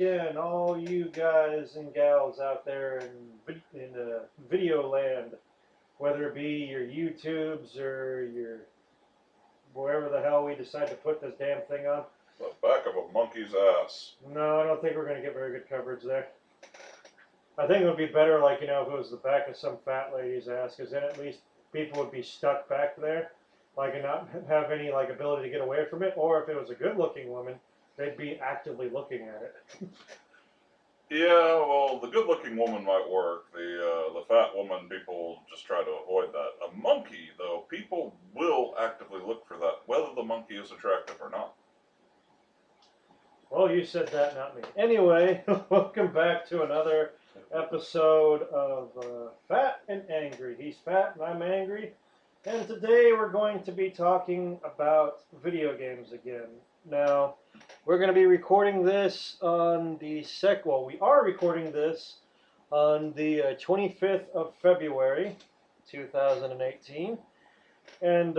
again, all you guys and gals out there in video land, whether it be your YouTubes or your wherever the hell we decide to put this damn thing on. The back of a monkey's ass. No, I don't think we're going to get very good coverage there. I think it would be better, like, if it was the back of some fat lady's ass, because then at least people would be stuck back there, like, and not have any, like, ability to get away from it. Or if it was a good-looking woman, they'd be actively looking at it. Yeah, well, the good-looking woman might work. The fat woman, people just try to avoid that. A monkey, though, people will actively look for that, whether the monkey is attractive or not. Well, you said that, not me. Anyway, welcome back to another episode of Fat and Angry. He's fat and I'm angry. And today we're going to be talking about video games again. Now, we're going to be recording this on the we are recording this on the 25th of February, 2018. And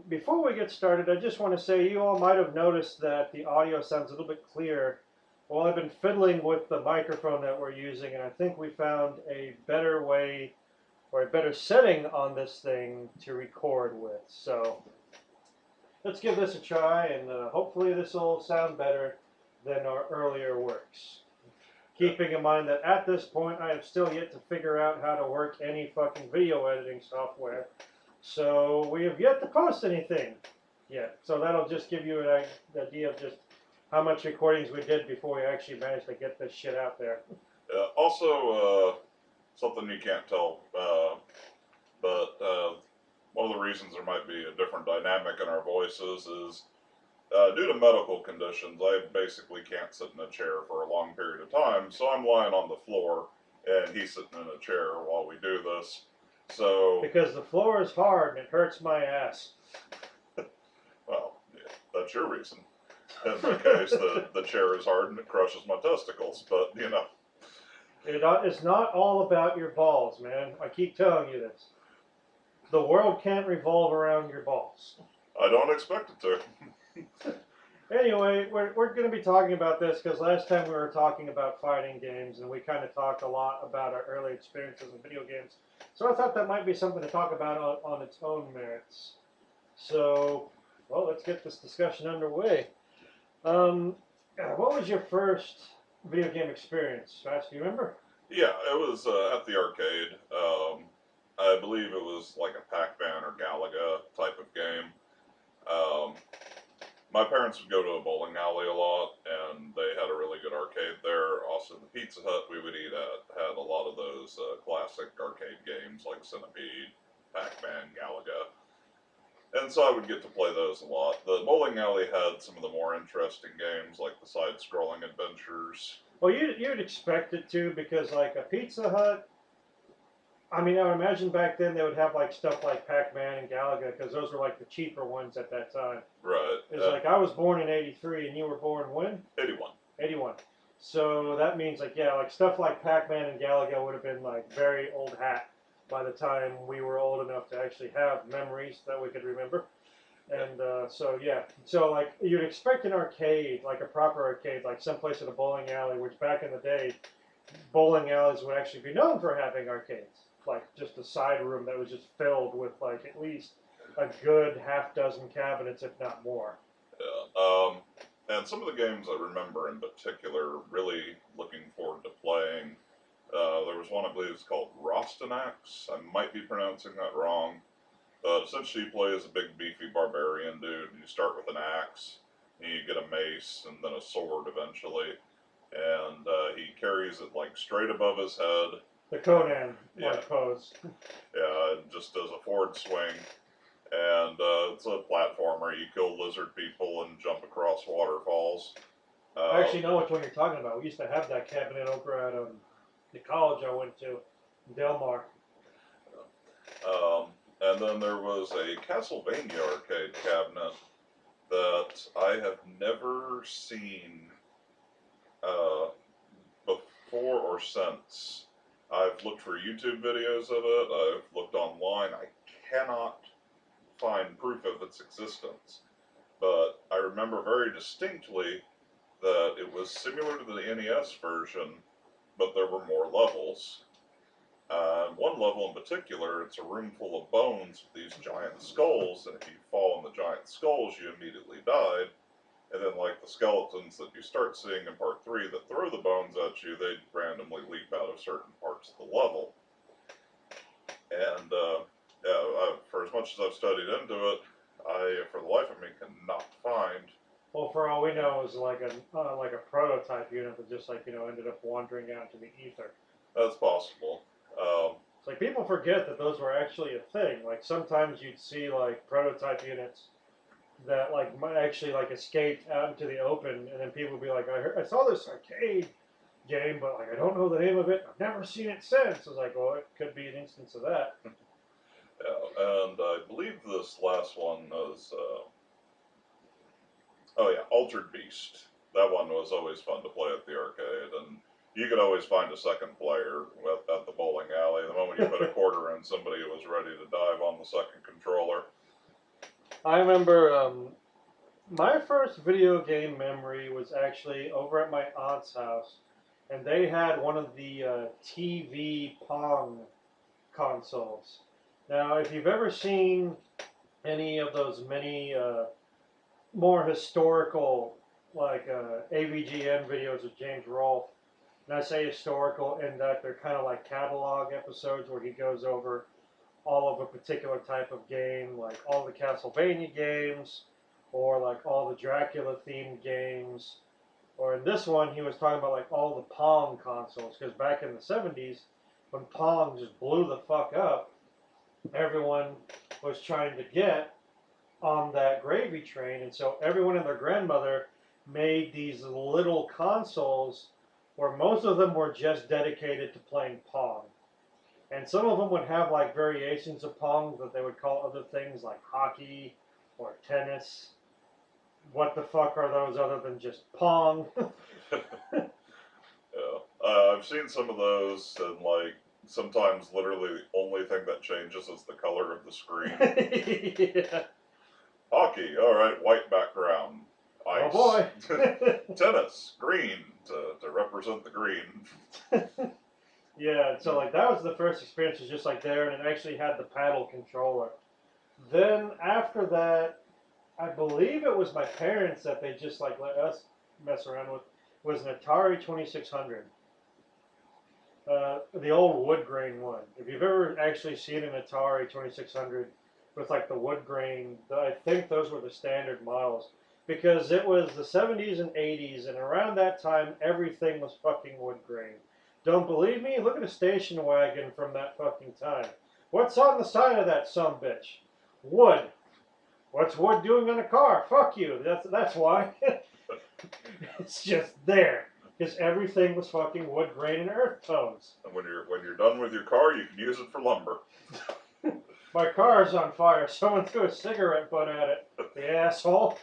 before we get started, I just want to say you all might have noticed that the audio sounds a little bit clearer. Well, I've been fiddling with the microphone that we're using, and I think we found a better way or a better setting on this thing to record with. So let's give this a try, and hopefully this will sound better than our earlier works. Keeping in mind that at this point, I have still yet to figure out how to work any fucking video editing software. So we have yet to post anything yet. So that'll just give you an idea of just how much recordings we did before we actually managed to get this shit out there. Also, something you can't tell, but one of the reasons there might be a different dynamic in our voices is due to medical conditions, I basically can't sit in a chair for a long period of time, so I'm lying on the floor and he's sitting in a chair while we do this. So because the floor is hard and it hurts my ass. Well, yeah, that's your reason. In my case, the chair is hard and it crushes my testicles, but you know. It's not all about your balls, man. I keep telling you this. The world can't revolve around your balls. I don't expect it to. Anyway, we're going to be talking about this because last time we were talking about fighting games and we kind of talked a lot about our early experiences in video games. So I thought that might be something to talk about on its own merits. So, well, let's get this discussion underway. What was your first video game experience, Fast? Do you remember? Yeah, it was at the arcade. I believe it was like a Pac-Man or Galaga type of game. My parents would go to a bowling alley a lot, and they had a really good arcade there. Also, the Pizza Hut we would eat at had a lot of those classic arcade games like Centipede, Pac-Man, Galaga. And so I would get to play those a lot. The bowling alley had some of the more interesting games, like the side-scrolling adventures. Well, you'd expect it to, because like a Pizza Hut, I mean, I would imagine back then they would have like stuff like Pac-Man and Galaga, because those were like the cheaper ones at that time. Right. It's like I was born in '83 and you were born when? 81. 81. So that means like, yeah, like stuff like Pac-Man and Galaga would have been like very old hat by the time we were old enough to actually have memories that we could remember. And so yeah, so like you'd expect an arcade, like a proper arcade, like someplace in a bowling alley, which back in the day, bowling alleys would actually be known for having arcades, like just a side room that was just filled with like at least a good half dozen cabinets, if not more. Yeah. And some of the games I remember in particular, really looking forward to playing. There was one I believe is called Rostanax. I might be pronouncing that wrong. Essentially, you play as a big, beefy barbarian dude. You start with an axe, and you get a mace, and then a sword eventually. And he carries it like straight above his head. The Conan like pose. Yeah, just does a forward swing. And it's a platformer. You kill lizard people and jump across waterfalls. I actually know which one you're talking about. We used to have that cabinet over at the college I went to, Del Mar. And then there was a Castlevania arcade cabinet that I have never seen before or since. I've looked for YouTube videos of it. I've looked online. I cannot find proof of its existence. But I remember very distinctly that it was similar to the NES version, but there were more levels. One level in particular, it's a room full of bones with these giant skulls, and if you fall in the giant skulls, you immediately died. And then, like the skeletons that you start seeing in part 3 that throw the bones at you, they randomly leap out of certain parts of the level. And for as much as I've studied into it, I, for the life of me, cannot find. Well, for all we know, it was like a prototype unit that just ended up wandering out into the ether. That's possible. It's like people forget that those were actually a thing. Like sometimes you'd see like prototype units that like might actually like escaped out into the open, and then people would be like, I saw this arcade game, but like I don't know the name of it. I've never seen it since. It's like, well, it could be an instance of that. Yeah, and I believe this last one was, Altered Beast. That one was always fun to play at the arcade, and you could always find a second player at the bowling alley. The moment you put a quarter in, somebody was ready to dive on the second controller. I remember my first video game memory was actually over at my aunt's house, and they had one of the TV Pong consoles. Now, if you've ever seen any of those many more historical, like AVGN videos of James Rolfe, and I say historical in that they're kind of like catalog episodes where he goes over all of a particular type of game, like all the Castlevania games, or like all the Dracula themed games, or in this one he was talking about like all the Pong consoles, because back in the 70s when Pong just blew the fuck up, everyone was trying to get on that gravy train, and so everyone and their grandmother made these little consoles where most of them were just dedicated to playing Pong. And some of them would have like variations of Pong that they would call other things like hockey or tennis. What the fuck are those other than just Pong? Yeah, I've seen some of those, and like sometimes literally the only thing that changes is the color of the screen. Yeah. Hockey, all right, white background. Ice. Oh boy. Tennis, green to represent the green. Yeah, so like that was the first experience, was just like there, and it actually had the paddle controller. Then after that, I believe it was my parents that they just like let us mess around with, was an Atari 2600. The old wood grain one. If you've ever actually seen an Atari 2600 with like the wood grain, I think those were the standard models. Because it was the 70s and 80s, and around that time, everything was fucking wood grain. Don't believe me? Look at a station wagon from that fucking time. What's on the side of that sumbitch? Wood. What's wood doing on a car? Fuck you. That's why. It's just there. Because everything was fucking wood grain and earth tones. And when you're done with your car, you can use it for lumber. My car's on fire. Someone threw a cigarette butt at it. The asshole.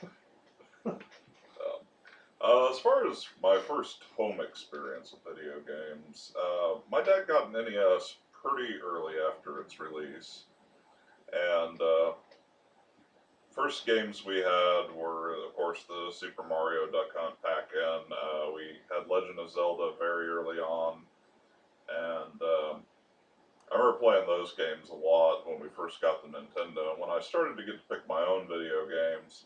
As far as my first home experience with video games, my dad got an NES pretty early after its release, and first games we had were, of course, the Super Mario Duck Hunt pack-in. We had Legend of Zelda very early on, and I remember playing those games a lot when we first got the Nintendo. And when I started to get to pick my own video games,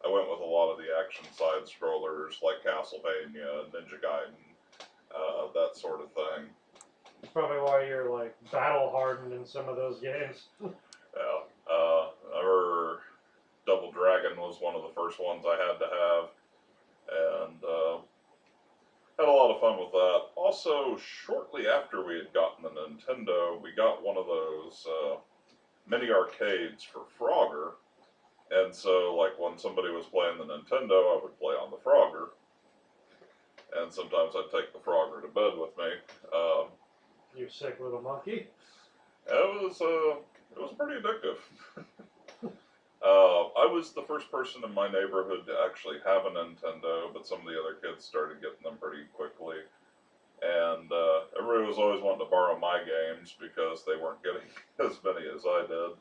I went with a lot of the action side scrollers like Castlevania, Ninja Gaiden, that sort of thing. That's probably why you're like battle hardened in some of those games. Yeah. I remember Double Dragon was one of the first ones I had to have, and had a lot of fun with that. Also, shortly after we had gotten the Nintendo, we got one of those mini arcades for Frogger. And so, like, when somebody was playing the Nintendo, I would play on the Frogger. And sometimes I'd take the Frogger to bed with me. You sick little monkey. It was pretty addictive. I was the first person in my neighborhood to actually have a Nintendo, but some of the other kids started getting them pretty quickly. And everybody was always wanting to borrow my games because they weren't getting as many as I did.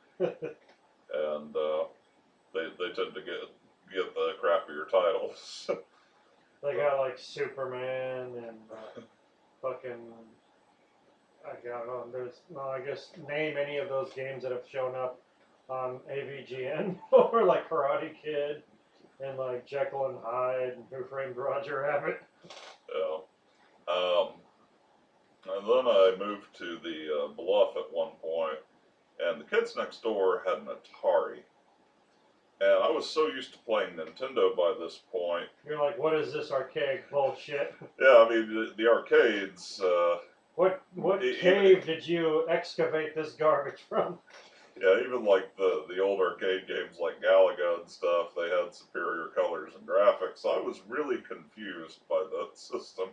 And they tend to get the crappier titles. They got like Superman and fucking. I don't know. There's no. I guess name any of those games that have shown up on AVGN or like Karate Kid and like Jekyll and Hyde and Who Framed Roger Rabbit. Yeah. And then I moved to the Bluff at one point, and the kids next door had an Atari. And I was so used to playing Nintendo by this point. You're like, what is this archaic bullshit? Yeah, I mean, the arcades. What cave did you excavate this garbage from? Yeah, even like the old arcade games like Galaga and stuff, they had superior colors and graphics. I was really confused by that system.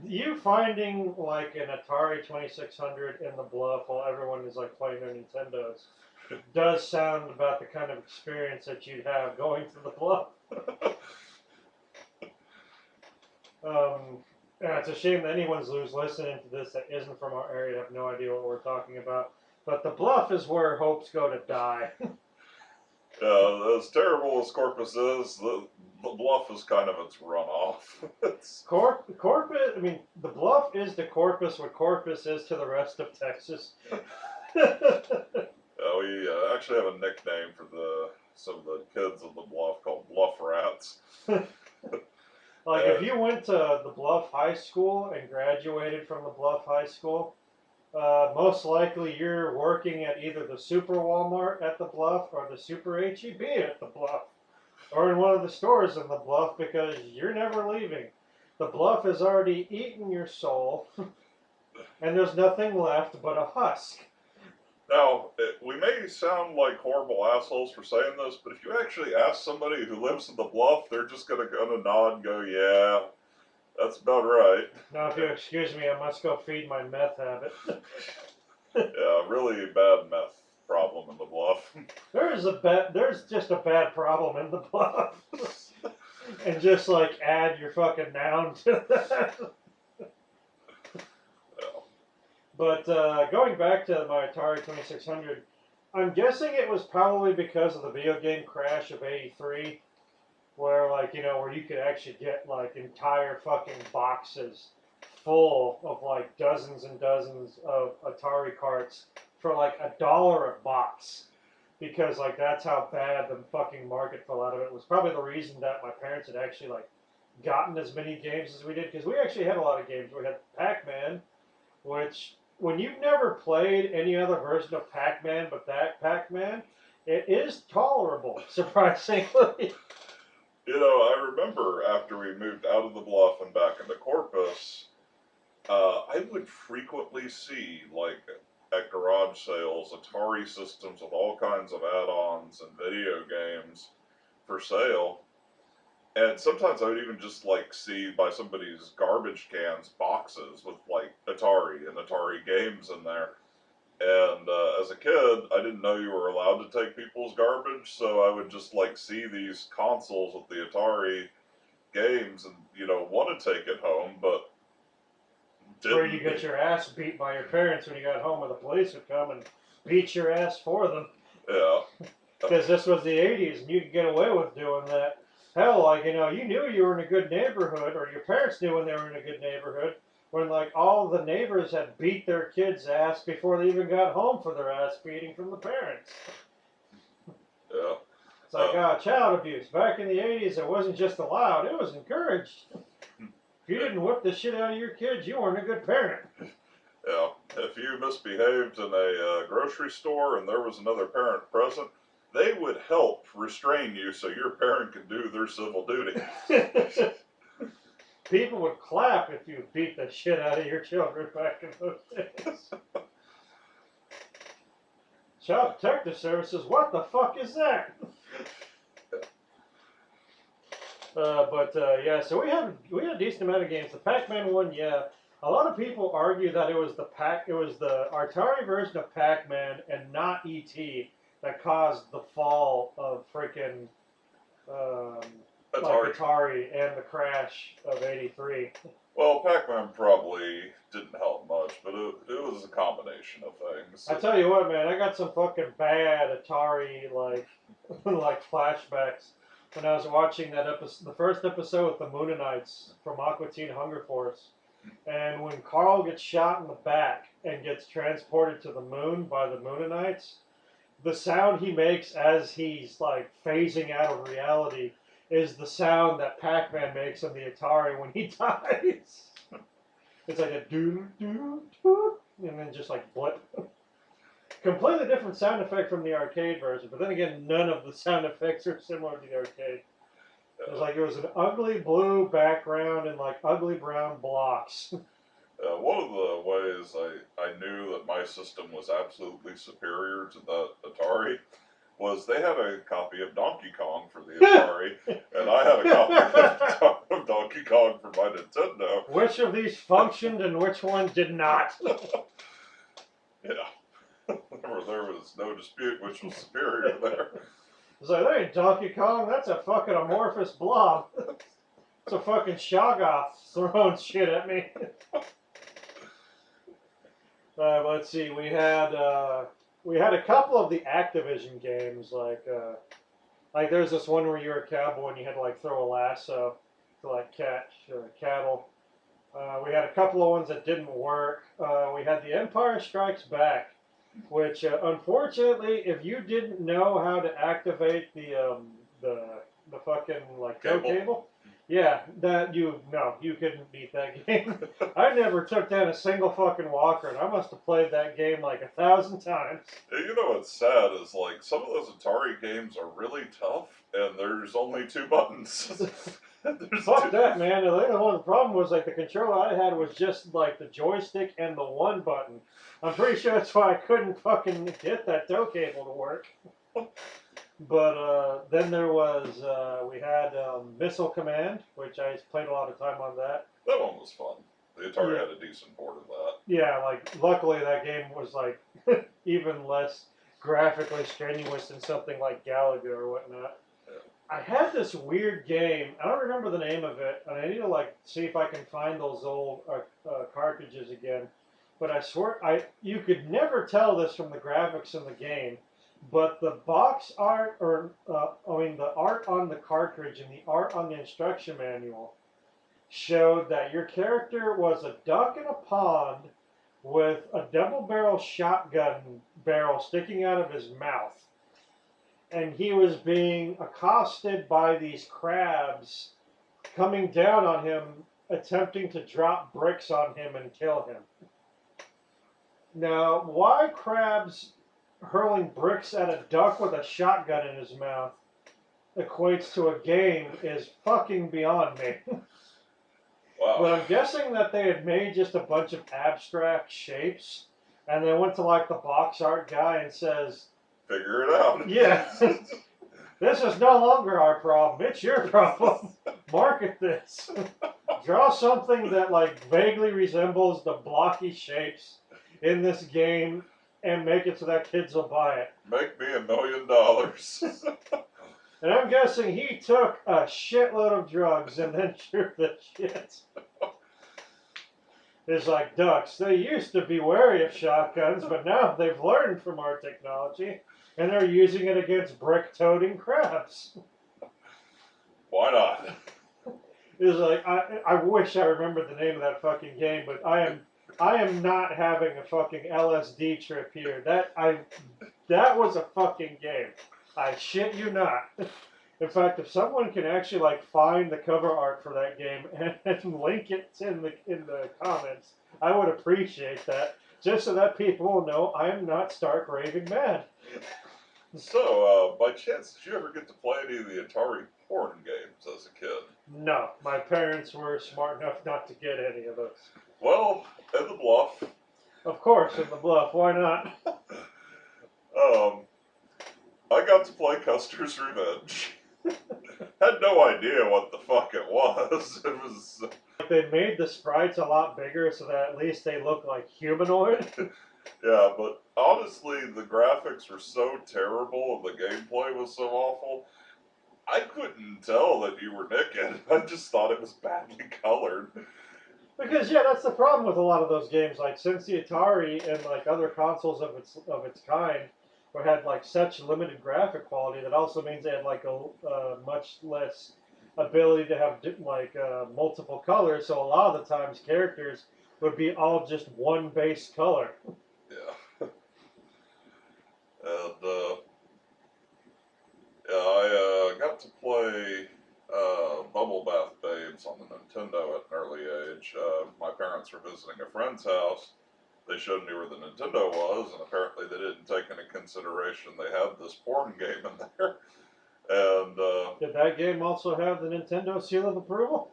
You finding like an Atari 2600 in the Bluff while everyone is like playing their Nintendos does sound about the kind of experience that you'd have going to the Bluff. And it's a shame that anyone's who's listening to this that isn't from our area have no idea what we're talking about. But the Bluff is where hopes go to die. As terrible as Corpus is, the Bluff is kind of its runoff. Corpus, I mean, the Bluff is to Corpus what Corpus is to the rest of Texas. We actually have a nickname for some of the kids of the Bluff called Bluff Rats. Like, if you went to the Bluff High School and graduated from the Bluff High School, most likely you're working at either the Super Walmart at the Bluff or the Super HEB at the Bluff, or in one of the stores in the Bluff, because you're never leaving. The Bluff has already eaten your soul, and there's nothing left but a husk. Now, we may sound like horrible assholes for saying this, but if you actually ask somebody who lives in the Bluff, they're just going to kind of nod and go, yeah, that's about right. Now, if you excuse me, I must go feed my meth habit. Yeah, really bad meth problem in the Bluff. There's just a bad problem in the Bluff. And just like add your fucking noun to that. But going back to my Atari 2600, I'm guessing it was probably because of the video game crash of '83, where like where you could actually get like entire fucking boxes full of like dozens and dozens of Atari carts for like $1 a box, because like that's how bad the fucking market fell out of it. It was probably the reason that my parents had actually like gotten as many games as we did, because we actually had a lot of games. We had Pac-Man, which, when you've never played any other version of Pac-Man but that Pac-Man, it is tolerable, surprisingly. I remember after we moved out of the Bluff and back into Corpus, I would frequently see, like, at garage sales, Atari systems with all kinds of add-ons and video games for sale. And sometimes I would even just like see by somebody's garbage cans boxes with like Atari and Atari games in there. And as a kid, I didn't know you were allowed to take people's garbage, so I would just like see these consoles with the Atari games and want to take it home, but didn't. Where you get your ass beat by your parents when you got home, and the police would come and beat your ass for them. Yeah. Because this was the '80s, and you could get away with doing that. Hell, like, you knew you were in a good neighborhood, or your parents knew when they were in a good neighborhood, when, like, all the neighbors had beat their kids' ass before they even got home for their ass beating from the parents. Yeah. It's like, child abuse. Back in the '80s, it wasn't just allowed, it was encouraged. If you didn't whip the shit out of your kids, you weren't a good parent. Yeah. If you misbehaved in a grocery store and there was another parent present, they would help restrain you so your parent could do their civil duty. People would clap if you beat the shit out of your children back in those days. Child Protective Services, what the fuck is that? Yeah, so we had a decent amount of games. The Pac-Man one, yeah. A lot of people argue that it was the Atari version of Pac-Man and not E.T. that caused the fall of freaking Atari and the crash of '83. Well, Pac-Man probably didn't help much, but it was a combination of things. I tell you what, man, I got some fucking bad Atari like flashbacks when I was watching that episode, the first episode with the Moonanites from Aqua Teen Hunger Force. And when Carl gets shot in the back and gets transported to the moon by the Moonanites, the sound he makes as he's like phasing out of reality is the sound that Pac-Man makes on the Atari when he dies. It's like a doo doo doo, and then just like blip. Completely different sound effect from the arcade version, but then again, none of the sound effects are similar to the arcade. It was like it was an ugly blue background and like ugly brown blocks. One of the ways I knew that my system was absolutely superior to the Atari was they had a copy of Donkey Kong for the Atari, and I had a copy of Donkey Kong for my Nintendo. Which of these functioned and which one did not? Yeah. There was no dispute which was superior there. It's like, that ain't Donkey Kong, that's a fucking amorphous blob. It's a fucking Shoggoth throwing shit at me. Let's see, we had a couple of the Activision games, like there's this one where you're a cowboy and you had to like throw a lasso to like catch cattle. We had a couple of ones that didn't work. We had the Empire Strikes Back, which unfortunately, if you didn't know how to activate the fucking like tow cable, yeah, you couldn't beat that game. I never took down a single fucking walker, and I must have played that game like 1,000 times. You know what's sad is like some of those Atari games are really tough, and there's only 2 buttons. Fuck that, man. The problem was like the controller I had was just like the joystick and the 1 button. I'm pretty sure that's why I couldn't fucking get that tow cable to work. But then there was, we had Missile Command, which I played a lot of time on that. That one was fun. The Atari had a decent port of that. Yeah, like luckily that game was like even less graphically strenuous than something like Galaga or whatnot. Yeah. I had this weird game. I don't remember the name of it, and I need to like see if I can find those old cartridges again. But I swear, you could never tell this from the graphics in the game. But the box art, the art on the cartridge and the art on the instruction manual showed that your character was a duck in a pond with a double-barrel shotgun barrel sticking out of his mouth. And he was being accosted by these crabs coming down on him, attempting to drop bricks on him and kill him. Now, why crabs hurling bricks at a duck with a shotgun in his mouth equates to a game is fucking beyond me. Wow. But I'm guessing that they had made just a bunch of abstract shapes, and they went to like the box art guy and says, figure it out. Yeah, this is no longer our problem, it's your problem. Market this. Draw something that like vaguely resembles the blocky shapes in this game and make it so that kids will buy it. Make me $1 million. And I'm guessing he took a shitload of drugs and then threw the shit. It's like ducks. They used to be wary of shotguns, but now they've learned from our technology and they're using it against brick-toting crabs. Why not? It's like I wish I remembered the name of that fucking game, but I am not having a fucking LSD trip here. That was a fucking game. I shit you not. In fact, if someone can actually like find the cover art for that game and link it in the comments, I would appreciate that. Just so that people will know I am not stark raving mad. So, by chance, did you ever get to play any of the Atari porn games as a kid? No, my parents were smart enough not to get any of those. Well, in the Bluff. Of course, in the Bluff. Why not? I got to play Custer's Revenge. Had no idea what the fuck it was. It was... They made the sprites a lot bigger so that at least they look like humanoid. Yeah, but honestly, the graphics were so terrible and the gameplay was so awful, I couldn't tell that you were naked. I just thought it was badly colored. Because yeah, that's the problem with a lot of those games. Like since the Atari and like other consoles of its kind but had like such limited graphic quality that also means they had like a much less ability to have multiple colors. So a lot of the times characters would be all just one base color. Yeah. And yeah, I got to play Bubble Bath Babes on the Nintendo at an early age. My parents were visiting a friend's house. They showed me where the Nintendo was, and apparently they didn't take into consideration they had this porn game in there. And Did that game also have the Nintendo seal of approval?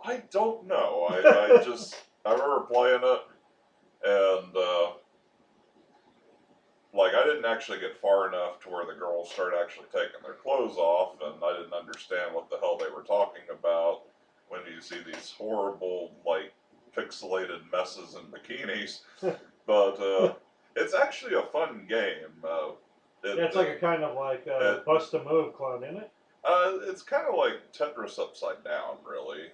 I don't know. I remember playing it, and like I didn't actually get far enough to where the girls started actually taking their clothes off, and I didn't understand what the hell they were talking about when you see these horrible like pixelated messes in bikinis. But it's actually a fun game. It's like a kind of like bust a move clone, isn't it? It's kind of like Tetris upside down, really.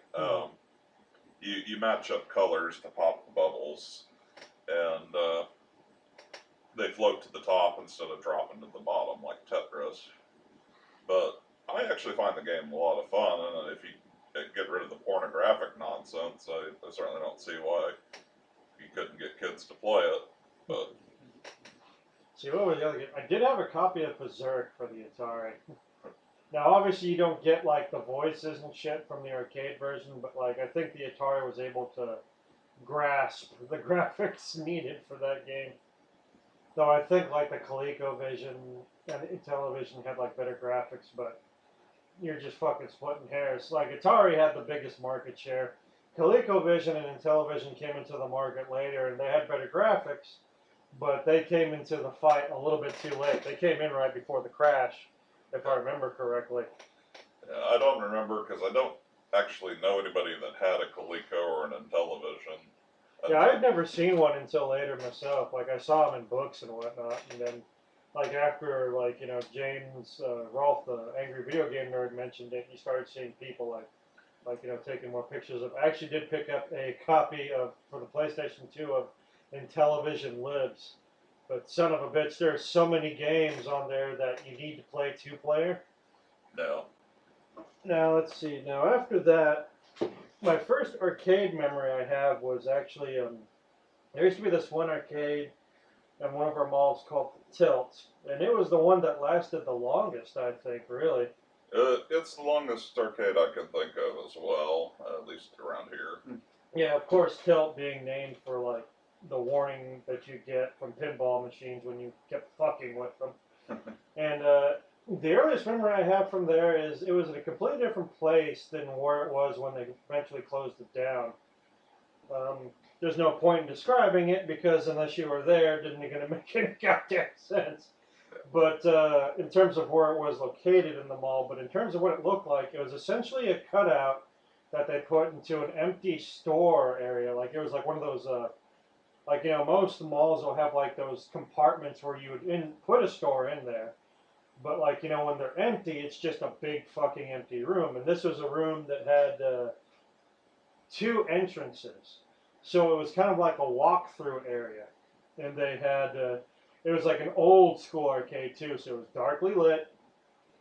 You match up colors to pop the bubbles, and they float to the top instead of dropping to the bottom like Tetris. But I actually find the game a lot of fun, and if you get rid of the pornographic nonsense, I certainly don't see why you couldn't get kids to play it. But see, what was the other game? I did have a copy of Berserk for the Atari. Now, obviously, you don't get like the voices and shit from the arcade version, but like I think the Atari was able to grasp the graphics needed for that game. Though I think like the ColecoVision and Intellivision had like better graphics, but you're just fucking splitting hairs. Like Atari had the biggest market share. ColecoVision and Intellivision came into the market later, and they had better graphics, but they came into the fight a little bit too late. They came in right before the crash, if I remember correctly. yeah, I don't remember because I don't actually know anybody that had a Coleco or an Intellivision. Yeah, I had never seen one until later myself. Like I saw them in books and whatnot, and then like after like James Rolfe, the angry video game nerd, mentioned it, you started seeing people like taking more pictures of. I actually did pick up a copy of for the PlayStation 2 of Intellivision Lives, but son of a bitch, there's so many games on there that you need to play 2-player. No. Now let's see. Now after that, my first arcade memory I have was actually there used to be this one arcade in one of our malls called Tilt, and it was the one that lasted the longest, I think, really. It's the longest arcade I can think of as well, at least around here. Yeah, of course, Tilt being named for like the warning that you get from pinball machines when you kept fucking with them. And the earliest memory I have from there is it was in a completely different place than where it was when they eventually closed it down. There's no point in describing it because unless you were there, it didn't going to make any goddamn sense. But in terms of where it was located in the mall, but in terms of what it looked like, it was essentially a cutout that they put into an empty store area. Like it was like one of those, most malls will have like those compartments where you would put a store in there. But like when they're empty, it's just a big fucking empty room. And this was a room that had 2 entrances, so it was kind of like a walk-through area. And they had it was like an old school arcade too, so it was darkly lit,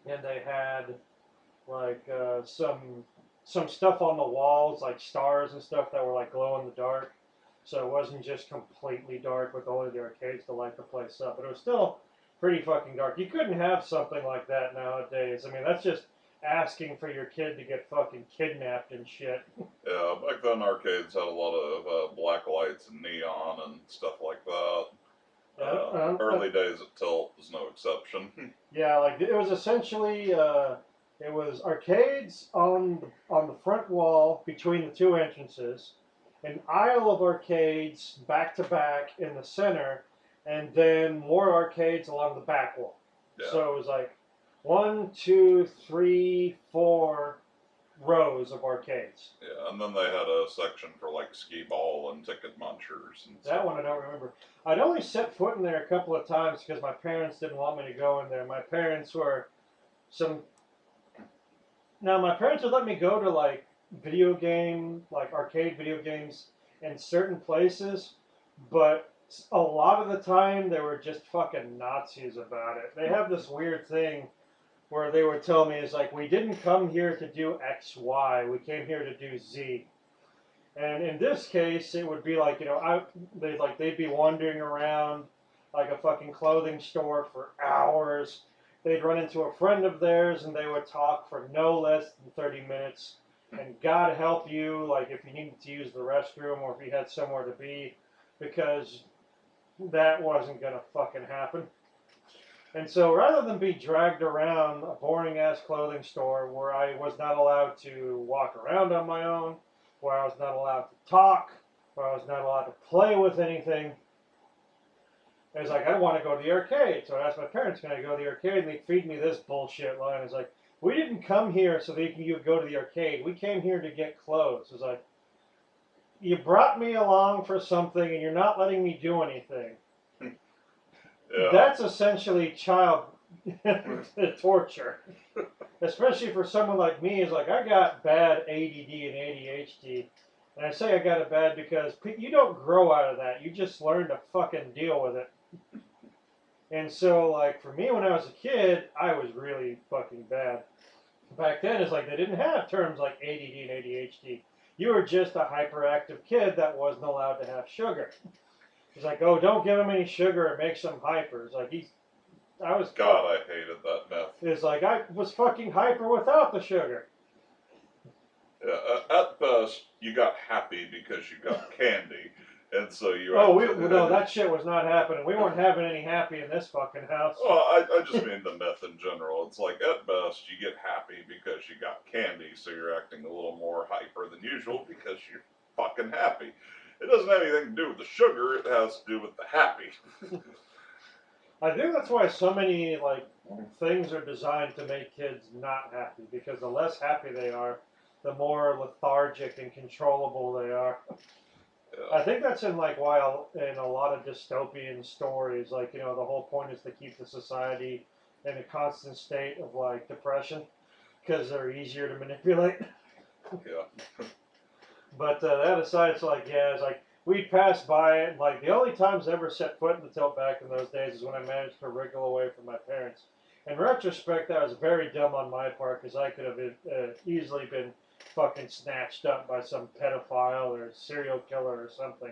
and they had like some stuff on the walls, like stars and stuff that were like glow in the dark. So it wasn't just completely dark with only the arcades to light the place up, but it was still pretty fucking dark. You couldn't have something like that nowadays. I mean, that's just asking for your kid to get fucking kidnapped and shit. Yeah, back then arcades had a lot of black lights and neon and stuff like that. Early days at Tilt was no exception. Yeah, like it was essentially it was arcades on the front wall between the 2 entrances, an aisle of arcades back to back in the center, and then more arcades along the back wall. Yeah. So it was like 1, 2, 3, 4 rows of arcades. Yeah, and then they had a section for like skee ball and ticket munchers and That stuff. one I don't remember. I'd only set foot in there a couple of times because my parents didn't want me to go in there. My parents were Now my parents would let me go to like arcade video games in certain places, but a lot of the time they were just fucking Nazis about it. They have this weird thing where they would tell me, it's like, we didn't come here to do X, Y, we came here to do Z. And in this case, it would be like, they'd be wandering around like a fucking clothing store for hours. They'd run into a friend of theirs and they would talk for no less than 30 minutes. And God help you, like if you needed to use the restroom or if you had somewhere to be, because that wasn't gonna fucking happen. And so rather than be dragged around a boring ass clothing store where I was not allowed to walk around on my own, where I was not allowed to talk, where I was not allowed to play with anything, it was like, I want to go to the arcade. So I asked my parents, can I go to the arcade? And they feed me this bullshit line. It's like, we didn't come here so that you could go to the arcade. We came here to get clothes. It's like, you brought me along for something and you're not letting me do anything. Yeah. That's essentially child torture. Especially for someone like me. It's like, I got bad ADD and ADHD. And I say I got it bad because you don't grow out of that. You just learn to fucking deal with it. And so, like, for me, when I was a kid, I was really fucking bad. Back then, it's like they didn't have terms like ADD and ADHD. You were just a hyperactive kid that wasn't allowed to have sugar. It's like, oh, don't give him any sugar, it makes him hyper. It's like, God, I hated that myth. It's like, I was fucking hyper without the sugar. Yeah, at best, you got happy because you got candy. And so you. No, that shit was not happening. We weren't having any happy in this fucking house. Well, I just mean the myth in general. It's like at best you get happy because you got candy, so you're acting a little more hyper than usual because you're fucking happy. It doesn't have anything to do with the sugar. It has to do with the happy. I think that's why so many things are designed to make kids not happy, because the less happy they are, the more lethargic and controllable they are. I think that's in why in a lot of dystopian stories, the whole point is to keep the society in a constant state of depression, because they're easier to manipulate. Yeah. But that aside, it's we'd pass by it. The only times I ever set foot in the tilt back in those days is when I managed to wriggle away from my parents. In retrospect, that was very dumb on my part, because I could have easily been fucking snatched up by some pedophile or serial killer or something.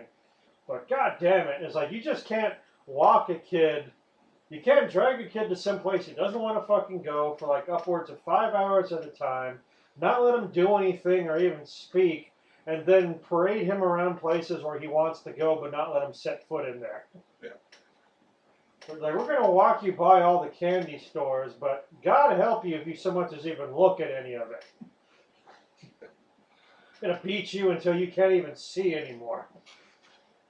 But god damn it, it's you just can't walk a kid. You can't drag a kid to some place he doesn't want to fucking go for upwards of 5 hours at a time, not let him do anything or even speak, and then parade him around places where he wants to go but not let him set foot in there. Yeah. We're going to walk you by all the candy stores, but God help you if you so much as even look at any of it. Gonna beat you until you can't even see anymore.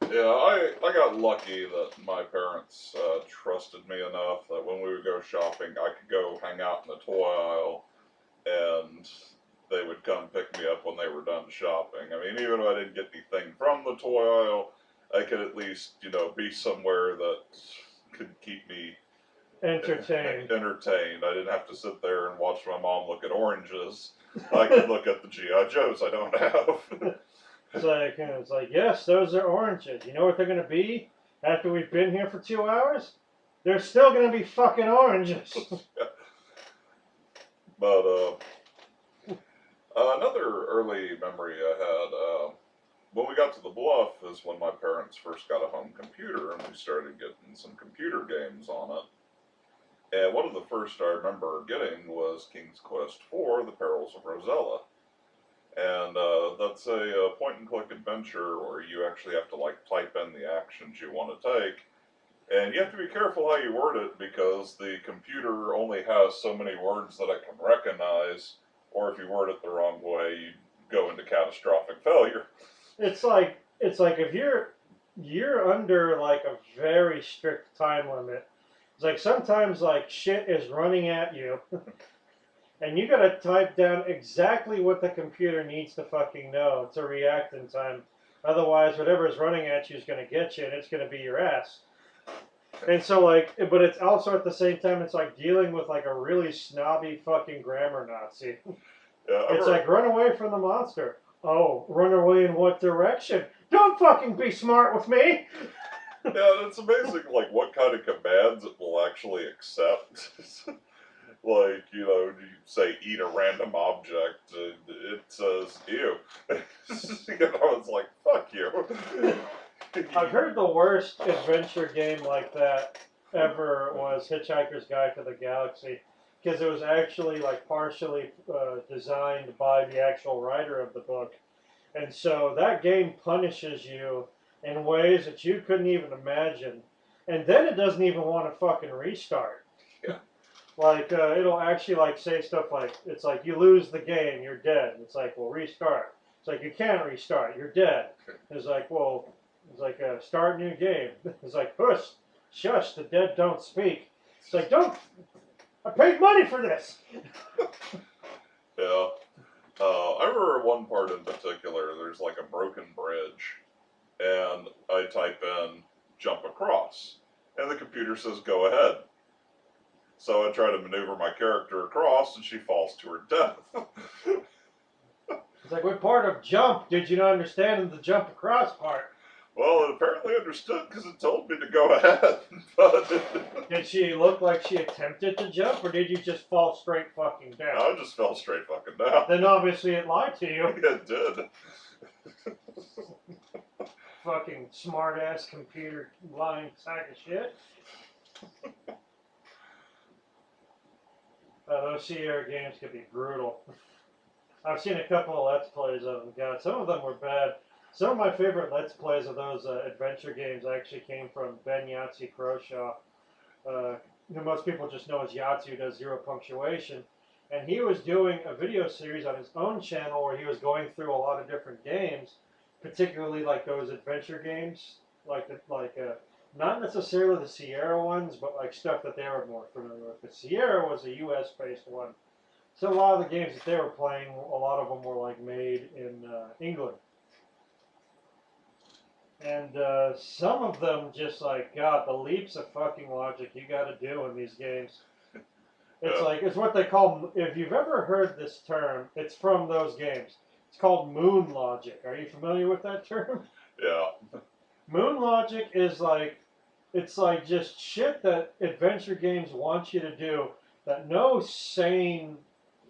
Yeah, I got lucky that my parents trusted me enough that when we would go shopping, I could go hang out in the toy aisle, and they would come pick me up when they were done shopping. I mean, even if I didn't get anything from the toy aisle, I could at least, be somewhere that could keep me entertained. I didn't have to sit there and watch my mom look at oranges. I could look at the G.I. Joes I don't have. It's like, yes, those are oranges. You know what they're going to be after we've been here for 2 hours? They're still going to be fucking oranges. But, another early memory I had, when we got to the Bluff is when my parents first got a home computer and we started getting some computer games on it. And one of the first I remember getting was King's Quest IV, The Perils of Rosella. And that's a point-and-click adventure where you actually have to type in the actions you want to take. And you have to be careful how you word it, because the computer only has so many words that it can recognize, or if you word it the wrong way, you go into catastrophic failure. It's like if you're under a very strict time limit. It's sometimes shit is running at you, and you gotta type down exactly what the computer needs to fucking know to react in time. Otherwise, whatever is running at you is gonna get you, and it's gonna be your ass. And so but it's also at the same time, it's dealing with a really snobby fucking grammar Nazi. Yeah, it's run away from the monster. Oh, run away in what direction? Don't fucking be smart with me! Yeah, it's amazing, like, what kind of commands it will actually accept. Like, you say eat a random object, and it says ew. It's like, fuck you. I've heard the worst adventure game like that ever was Hitchhiker's Guide to the Galaxy, because it was actually like partially designed by the actual writer of the book, and so that game punishes you in ways that you couldn't even imagine, and then it doesn't even want to fucking restart. Yeah. Like it'll actually like say stuff like it's like you lose the game, you're dead. It's like well restart. It's like you can't restart, you're dead. It's like well, it's like start new game. It's like push, shush, the dead don't speak. It's like don't. I paid money for this. Yeah. I remember one part in particular, there's like a broken bridge, and I type in jump across, and the computer says go ahead. So I try to maneuver my character across, and she falls to her death. It's like what part of jump did you not understand in the jump across part? Well, it apparently understood because it told me to go ahead. But Did she look like she attempted to jump, or did you just fall straight fucking down? I just fell straight fucking down. Then obviously it lied to you. It did. Fucking smart ass computer lying sack of shit. Those Sierra games could be brutal. I've seen a couple of Let's Plays of them. God, some of them were bad. Some of my favorite Let's Plays of those adventure games actually came from Ben Yahtzee Croshaw, who most people just know as Yahtzee, who does Zero Punctuation. And he was doing a video series on his own channel where he was going through a lot of different games, particularly like those adventure games, not necessarily the Sierra ones, but like stuff that they were more familiar with. The Sierra was a U.S.-based one. So a lot of the games that they were playing, a lot of them were like made in England. And some of them just like, God, the leaps of fucking logic you got to do in these games. It's like, it's what they call, if you've ever heard this term, it's from those games. It's called moon logic. Are you familiar with that term? Yeah. Moon logic is like, it's like just shit that adventure games want you to do that no sane,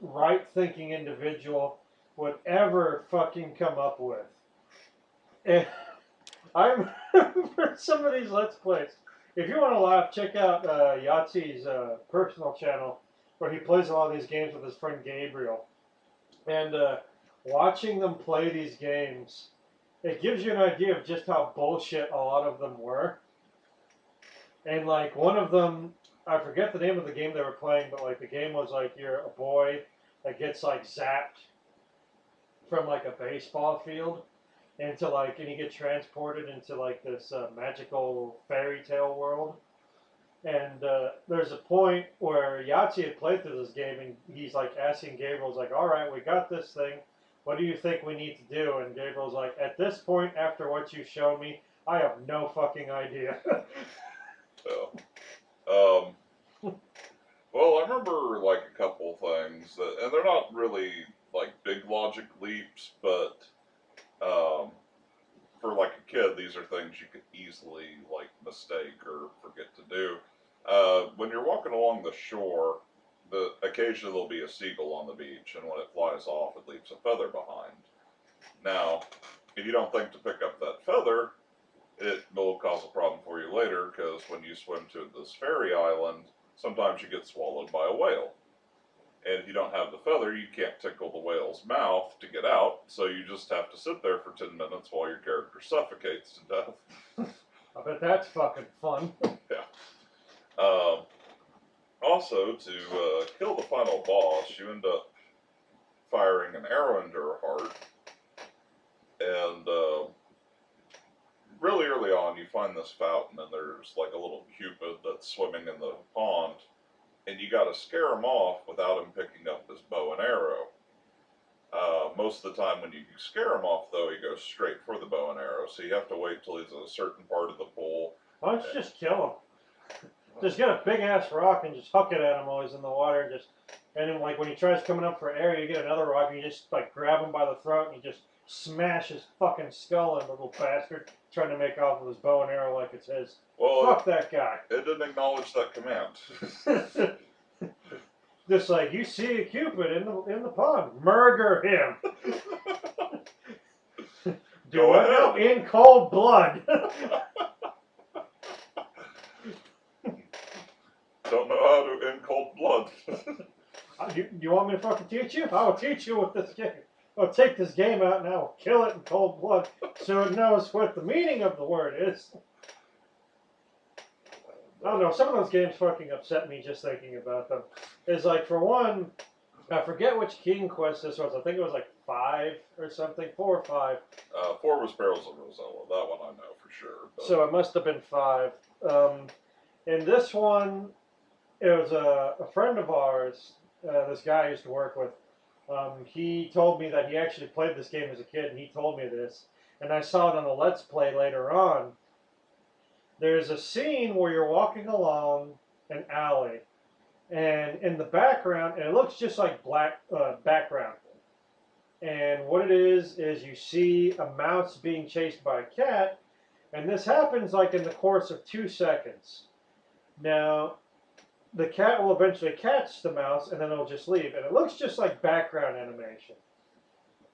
right-thinking individual would ever fucking come up with. And I remember some of these Let's Plays. If you want to laugh, check out Yahtzee's personal channel where he plays a lot of these games with his friend Gabriel. And watching them play these games, it gives you an idea of just how bullshit a lot of them were. And like one of them, I forget the name of the game they were playing, but like the game was like you're a boy that gets like zapped from like a baseball field into like, and you get transported into like this magical fairy tale world. And there's a point where Yahtzee had played through this game, and he's like asking Gabriel's like, "All right, we got this thing. What do you think we need to do?" And Gabriel's like, "At this point, after what you've shown me, I have no fucking idea." Yeah. Well, I remember like a couple things that, and they're not really like big logic leaps, but for like a kid, these are things you could easily like mistake or forget to do. When you're walking along the shore, occasionally there'll be a seagull on the beach, and when it flies off, it leaves a feather behind. Now, if you don't think to pick up that feather, it will cause a problem for you later, because when you swim to this fairy island, sometimes you get swallowed by a whale. And if you don't have the feather, you can't tickle the whale's mouth to get out, so you just have to sit there for 10 minutes while your character suffocates to death. I bet that's fucking fun. Yeah. Also, to kill the final boss, you end up firing an arrow into her heart, and really early on, you find this fountain, and there's like a little cupid that's swimming in the pond, and you got to scare him off without him picking up his bow and arrow. Most of the time when you scare him off, though, he goes straight for the bow and arrow, so you have to wait till he's at a certain part of the pool. Why don't you just kill him? Just get a big ass rock and just huck it at him while he's in the water, and then like when he tries coming up for air, you get another rock and you just like grab him by the throat and you just smash his fucking skull in, little bastard, trying to make off with his bow and arrow like it's his. Well, Fuck that guy. It didn't acknowledge that command. Just like, you see a Cupid in the pond, murder him. Do it now in cold blood. Don't know how to in cold blood. You want me to fucking teach you? I will teach you with this game. I'll take this game out and I will kill it in cold blood so it knows what the meaning of the word is. I don't know, some of those games fucking upset me just thinking about them. It's like, for one, I forget which King Quest this was. I think it was like 5 or something, 4 or 5. 4 was Perils of Rosella. That one I know for sure. But... So it must have been 5. In this one, it was a friend of ours, this guy I used to work with. He told me that he actually played this game as a kid, and he told me this. And I saw it on a Let's Play later on. There's a scene where you're walking along an alley, and in the background, and it looks just like black background. And what it is you see a mouse being chased by a cat, and this happens like in the course of 2 seconds. Now, the cat will eventually catch the mouse, and then it'll just leave. And it looks just like background animation.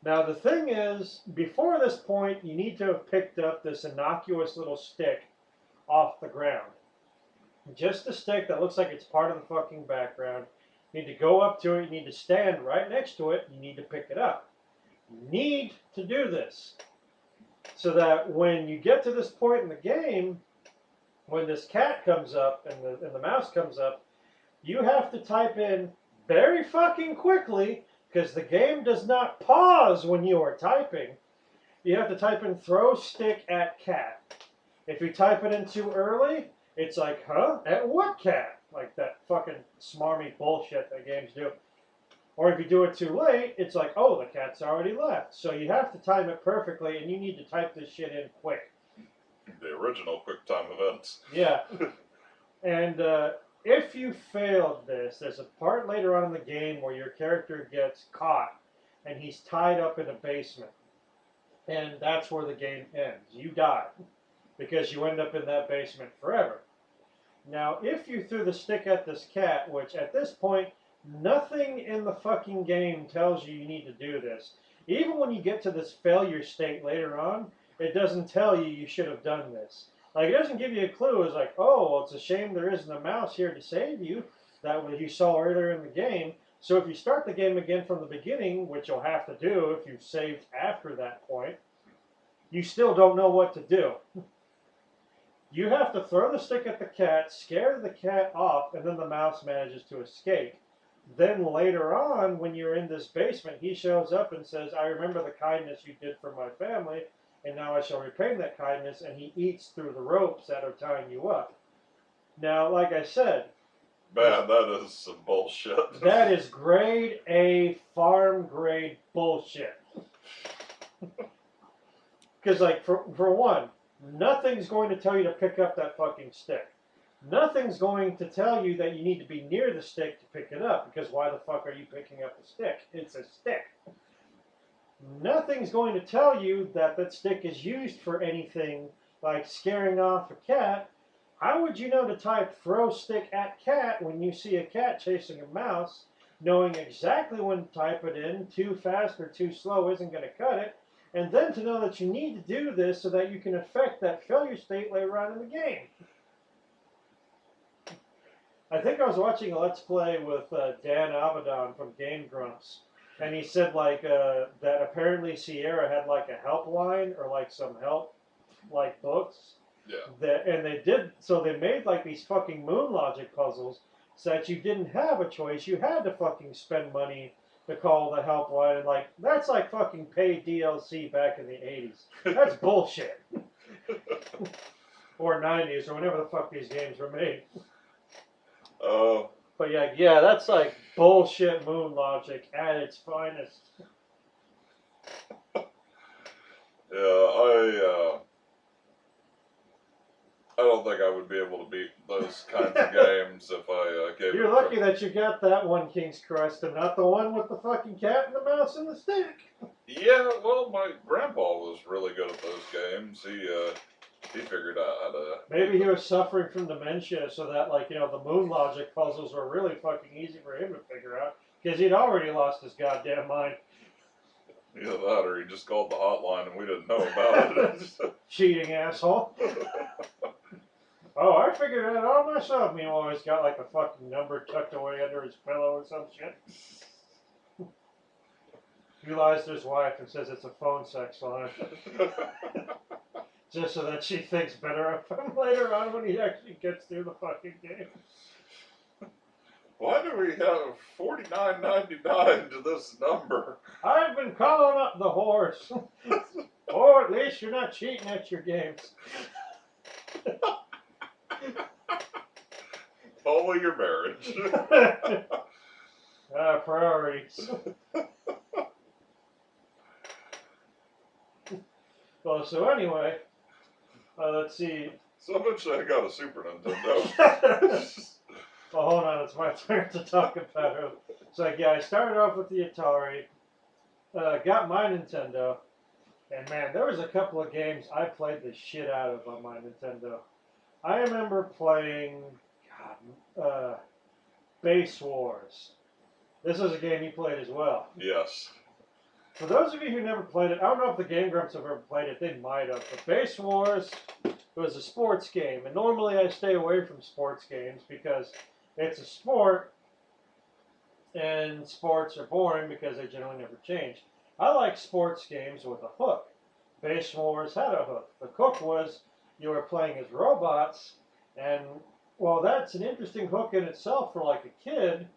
Now, the thing is, before this point, you need to have picked up this innocuous little stick off the ground. Just a stick that looks like it's part of the fucking background. You need to go up to it. You need to stand right next to it. You need to pick it up. You need to do this. So that when you get to this point in the game, when this cat comes up and the mouse comes up, you have to type in very fucking quickly, because the game does not pause when you are typing. You have to type in throw stick at cat. If you type it in too early, it's like, huh? At what cat? Like that fucking smarmy bullshit that games do. Or if you do it too late, it's like, oh, the cat's already left. So you have to time it perfectly, and you need to type this shit in quick. The original QuickTime events. Yeah. And if you failed this, there's a part later on in the game where your character gets caught, and he's tied up in a basement. And that's where the game ends. You die. Because you end up in that basement forever. Now, if you threw the stick at this cat, which at this point, nothing in the fucking game tells you need to do this. Even when you get to this failure state later on, it doesn't tell you should have done this. Like, it doesn't give you a clue. It's like, oh, well, it's a shame there isn't a mouse here to save you. That what you saw earlier in the game. So if you start the game again from the beginning, which you'll have to do if you've saved after that point, you still don't know what to do. You have to throw the stick at the cat, scare the cat off, and then the mouse manages to escape. Then later on, when you're in this basement, he shows up and says, I remember the kindness you did for my family, and now I shall repay that kindness, and he eats through the ropes that are tying you up. Now, like I said... Man, that is some bullshit. That is grade A, farm grade bullshit. Because, like, for one, nothing's going to tell you to pick up that fucking stick. Nothing's going to tell you that you need to be near the stick to pick it up, because why the fuck are you picking up the stick? It's a stick. Nothing's going to tell you that that stick is used for anything like scaring off a cat. How would you know to type throw stick at cat when you see a cat chasing a mouse, knowing exactly when to type it in? Too fast or too slow isn't going to cut it. And then to know that you need to do this so that you can affect that failure state later on in the game. I think I was watching a Let's Play with Dan Avedon from Game Grumps. And he said like that apparently Sierra had like a helpline or like some help like books. Yeah. And they made like these fucking moon logic puzzles so that you didn't have a choice. You had to fucking spend money to call the helpline, and like that's like fucking paid DLC back in the 80s. That's bullshit. Or 90s, or whenever the fuck these games were made. Oh. But yeah, that's like bullshit moon logic at its finest. Yeah, I don't think I would be able to beat those kinds of games if I gave You're it a lucky that you got that one, King's Crest, and not the one with the fucking cat and the mouse and the stick. Yeah, well, my grandpa was really good at those games. He figured out how to. Maybe he was suffering from dementia, so that the moon logic puzzles were really fucking easy for him to figure out because he'd already lost his goddamn mind. Either that, or he just called the hotline and we didn't know about it. Cheating asshole. Oh, I figured that out myself. Meanwhile, he's got like a fucking number tucked away under his pillow or some shit. He lies to his wife and says it's a phone sex line. Just so that she thinks better of him later on when he actually gets through the fucking game. Why do we have $49.99 to this number? I've been calling up the horse. Or at least you're not cheating at your games. Follow your marriage. Priorities. Well, so anyway, let's see. So eventually I got a Super Nintendo. Well, hold on, it's my turn to talk about it. So, I started off with the Atari, got my Nintendo, and man, there was a couple of games I played the shit out of on my Nintendo. I remember playing, Base Wars. This is a game you played as well. Yes. For those of you who never played it, I don't know if the Game Grumps have ever played it, they might have, but Base Wars was a sports game, and normally I stay away from sports games because it's a sport, and sports are boring because they generally never change. I like sports games with a hook. Base Wars had a hook. The hook was you were playing as robots, and while that's an interesting hook in itself for like a kid,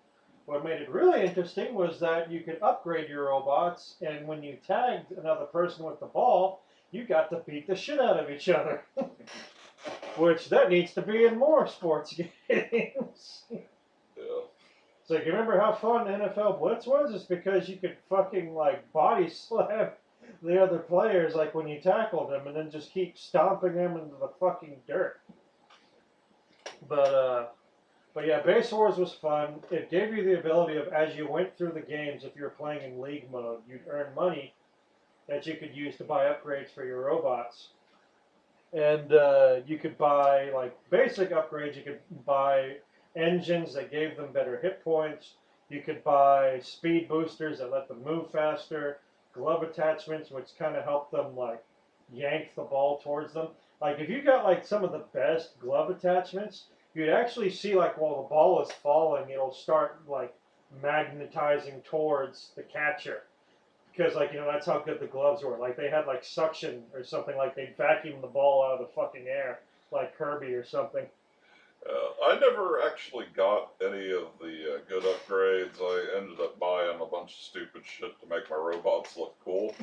what made it really interesting was that you could upgrade your robots, and when you tagged another person with the ball, you got to beat the shit out of each other. Which that needs to be in more sports games. Yeah. So you remember how fun NFL Blitz was? It's because you could fucking like body slam the other players like when you tackled them and then just keep stomping them into the fucking dirt. But yeah, Base Wars was fun. It gave you the ability of, as you went through the games, if you were playing in league mode, you'd earn money that you could use to buy upgrades for your robots. And you could buy, like, basic upgrades. You could buy engines that gave them better hit points. You could buy speed boosters that let them move faster. Glove attachments, which kind of helped them, like, yank the ball towards them. Like, if you got, like, some of the best glove attachments, you'd actually see, like, while the ball is falling, it'll start, like, magnetizing towards the catcher. Because, like, that's how good the gloves were. Like, they had, like, suction or something. Like, they'd vacuum the ball out of the fucking air, like Kirby or something. I never actually got any of the good upgrades. I ended up buying a bunch of stupid shit to make my robots look cool.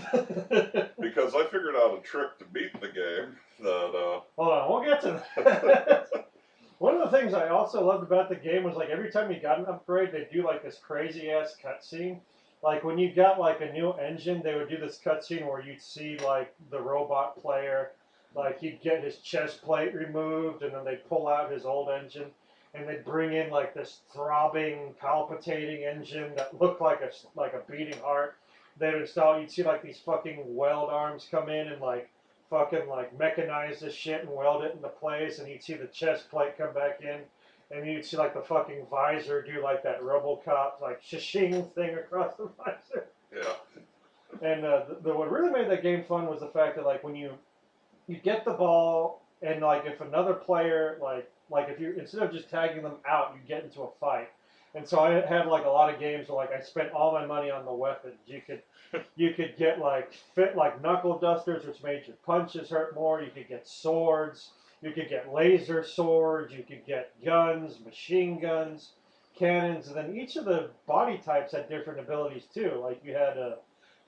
Because I figured out a trick to beat the game that... Hold on, we'll get to that. One of the things I also loved about the game was, like, every time you got an upgrade, they'd do, like, this crazy-ass cutscene. Like, when you got, like, a new engine, they would do this cutscene where you'd see, like, the robot player, like, he'd get his chest plate removed, and then they'd pull out his old engine, and they'd bring in, like, this throbbing, palpitating engine that looked like a beating heart. They'd install, you'd see, like, these fucking weld arms come in and, like, fucking, like, mechanize this shit and weld it into place, and you'd see the chest plate come back in. And you'd see, like, the fucking visor do, like, that RoboCop, like, shishing thing across the visor. Yeah. And what really made that game fun was the fact that, like, when you get the ball, and, like, if another player, like if you, instead of just tagging them out, you get into a fight. And so I had, like, a lot of games where, like, I spent all my money on the weapons. You could get, like, knuckle dusters, which made your punches hurt more. You could get swords. You could get laser swords, you could get guns, machine guns, cannons, and then each of the body types had different abilities too. Like you had the